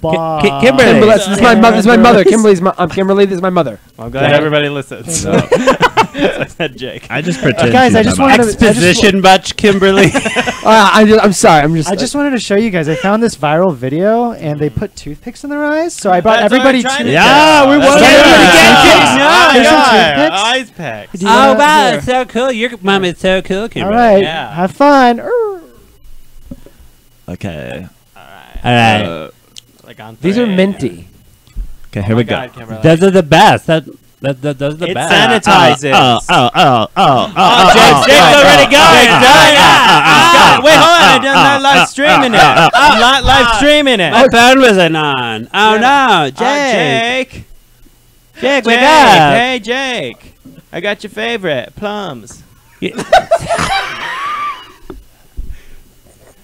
Bob. Kimberly. Kimberly, this is my mother. This is my mother. Kimberly's Kimberly. This is my mother. I'm glad everybody listens. I said Jake. I just pretend. Guys, I she's just not wanted my- to- Exposition much, Kimberly. I'm sorry. I just wanted to show you guys. I found this viral video, and they put toothpicks in their eyes. So I brought That's what everybody we're trying to toothpicks. do. Yeah, we That's want what everybody we're to trying get to do. tips. No, Here's some yeah. toothpicks. Ice packs. Do you Oh wanna- wow, here. it's so cool. Your mom is so cool, All Kimberly. right, Yeah. have fun. Okay. All right. Like on These are three. minty. Okay, here we go. God, Kimberly. Those are the best. Those are the It best. sanitizes. Jake's already going. Wait, hold on. I'm not live streaming it. I'm not live streaming it. My phone wasn't on. Oh no, Jake. Jake. Jake, wake Jake. up. Hey, Jake. I got your favorite plums.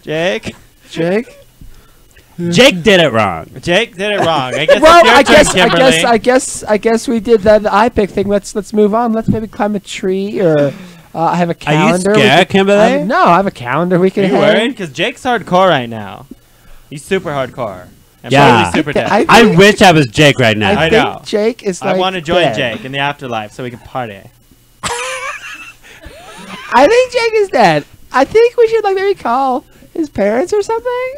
Jake. Jake. Jake did it wrong. Jake did it wrong. I guess Well, it's your I turn, guess, Kimberly. I guess we did the eye pick thing. Let's move on. Let's maybe climb a tree or I have a Are you calendar. scared, Kimberly? No, I have a calendar. We Are can you hang. worried? Because Jake's hardcore right now. He's super hardcore. And Yeah. probably super dead. I wish I was Jake right now. I I think know. Jake is like I want to join dead. Jake in the afterlife so we can party. I think Jake is dead. I think we should like maybe call his parents or something.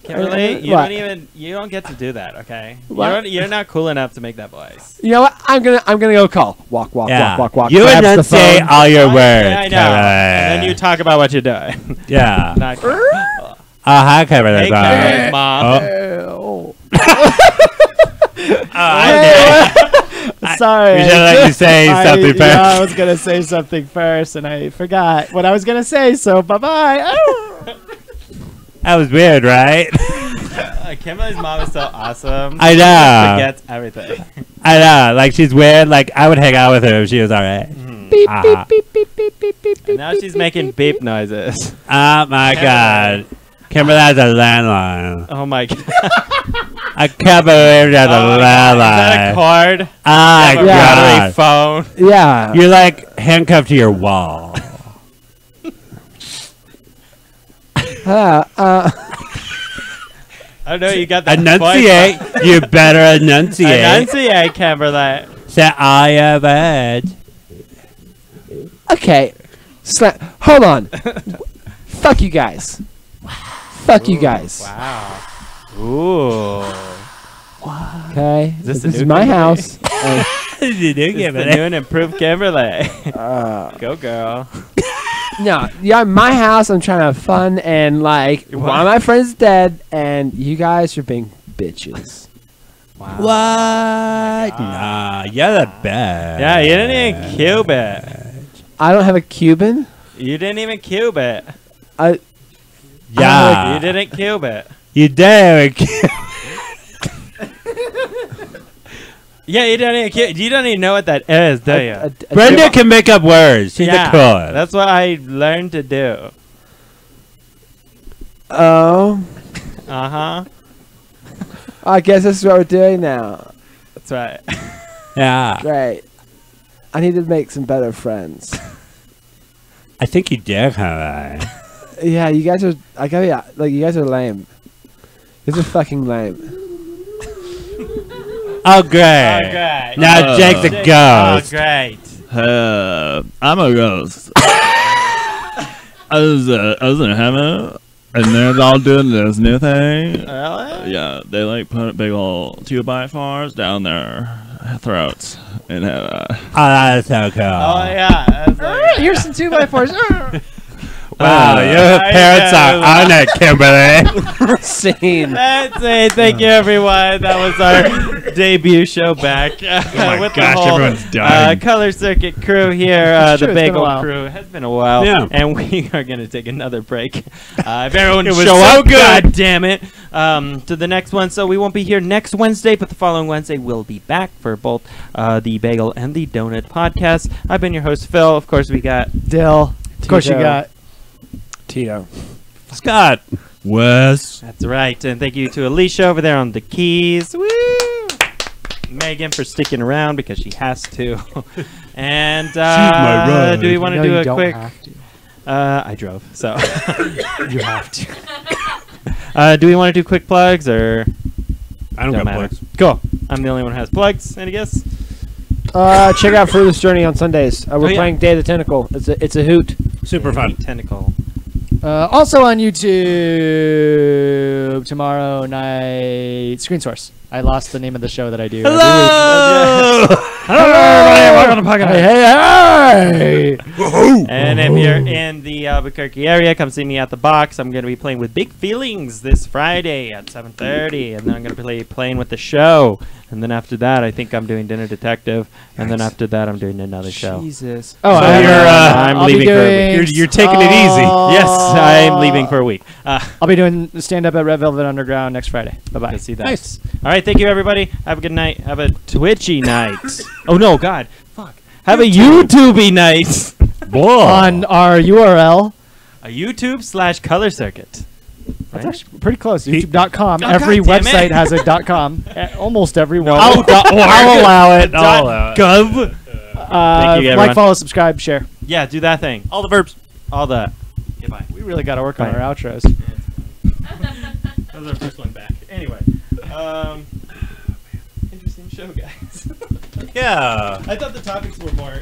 Kimberly, you What? you don't get to do that, okay? What? You're not cool enough to make that voice. You know what? I'm gonna go call. Walk. Yeah. Walk. You Grabs the enunciate phone. all your words. Yeah, I know. Kimberly. And then you talk about what you're doing. Yeah. Not cool. Oh, hi, Kimberly. Hey, Bye. Kimberly's mom. Oh. Sorry. We should let you say something first. Yeah, I was gonna say something first, and I forgot what I was gonna say. So bye bye. That was weird, right? Kimberly's mom is so awesome. I She know. just forgets everything. I know. Like, she's weird. Like, I would hang out with her if she was alright. Beep, Uh-huh. beep, beep, beep, beep, beep, And now she's making beep noises. Oh, my God. Kimberly has a landline. Oh my god. I can't believe she has a Oh my God. Is that a landline. cord? Oh, You have a God. rotary phone. Yeah. You're, like, handcuffed to your wall. I know you got that. Enunciate. You better enunciate. Enunciate, Kimberly. Say, I have heard. Okay. Hold on. Fuck you guys. Fuck you guys. Wow. Ooh. Okay. Is this the This is new my Kimberly? house. This is the new and improved Kimberly. Go girl. No, yeah, my house. I'm trying to have fun, and like one of my friends is dead, and you guys are being bitches. Wow. What? Nah, you're the best. Yeah, you didn't even cube it. I don't have a Cuban. You didn't even cube it. Yeah. You didn't cube it. You did. Yeah, you don't even cube. You don't even know what that is, do you? Brenda can make up words. She's a cool. That's what I learned to do. Oh. Uh-huh. I guess this is what we're doing now. That's right. Yeah. Great. I need to make some better friends. I think you did, huh? Yeah, you guys are. I gotta be like, you guys are lame. You guys are fucking lame. Oh, great. Oh, great. Now Jake's a ghost. Oh, great. I'm a ghost. I was in heaven, and they're all doing this new thing. Really? Yeah, they like put big old 2x4s down their throats and Oh, that's so cool. Oh, yeah. That's like, Here's some 2x4s. Wow, your parents are on it, Kimberly. Scene. That's it. Thank you, everyone. That was our debut show back with gosh, the whole everyone's dying. Color Circuit crew here. It's The true, it's been a Bagel while. crew has been a while, Yeah. and we are going to take another break. If everyone It was show so up, good. God damn it, to the next one. So we won't be here next Wednesday, but the following Wednesday we'll be back for both the Bagel and the Donut podcast. I've been your host, Phil. Of course, we got Dill. Of course you Tito. got. Tito. Scott. Wes. That's right, and thank you to Alicia over there on the keys. Woo! Megan for sticking around because she has to. And my ride. do we want to No, do you a don't quick? have to. I drove, so You have to. do we want to do quick plugs or? I don't got matter. plugs. Cool. I'm the only one who has plugs. Any guess? Check out Furthest Journey on Sundays. We're yeah. playing Day of the Tentacle. It's a hoot. Super fun. Tentacle. Also on YouTube tomorrow night, Screen Source. I lost the name of the show that I do. Hello! Hello! Hey! And if you're in the Albuquerque area, come see me at the box. I'm going to be playing with Big Feelings this Friday at 7:30, and then I'm going to be playing with the show. And then after that, I think I'm doing Dinner Detective, and then after that, I'm doing another show. Jesus. Oh, So I'm I'll be leaving for a doing- week. You're taking it easy. Yes, I'm leaving for a week. I'll be doing stand-up at Red Velvet Underground next Friday. Bye-bye. Go see that. Nice. All right, thank you, everybody. Have a good night. Have a Twitchy night. Oh, no, God. Fuck. Have a YouTubey night. On our URL. A YouTube/Color Circuit. That's actually pretty close. YouTube.com. Oh, Every God damn website it. has a .com. Almost every one. I'll allow it. I'll allow it. Gov. Thank you, everyone. Like, follow, subscribe, share. Yeah, do that thing. All the verbs. All that. Goodbye. We really got to work on Bye. our outros. That was our first one back. Anyway. Interesting show, guys. Yeah. I thought the topics were more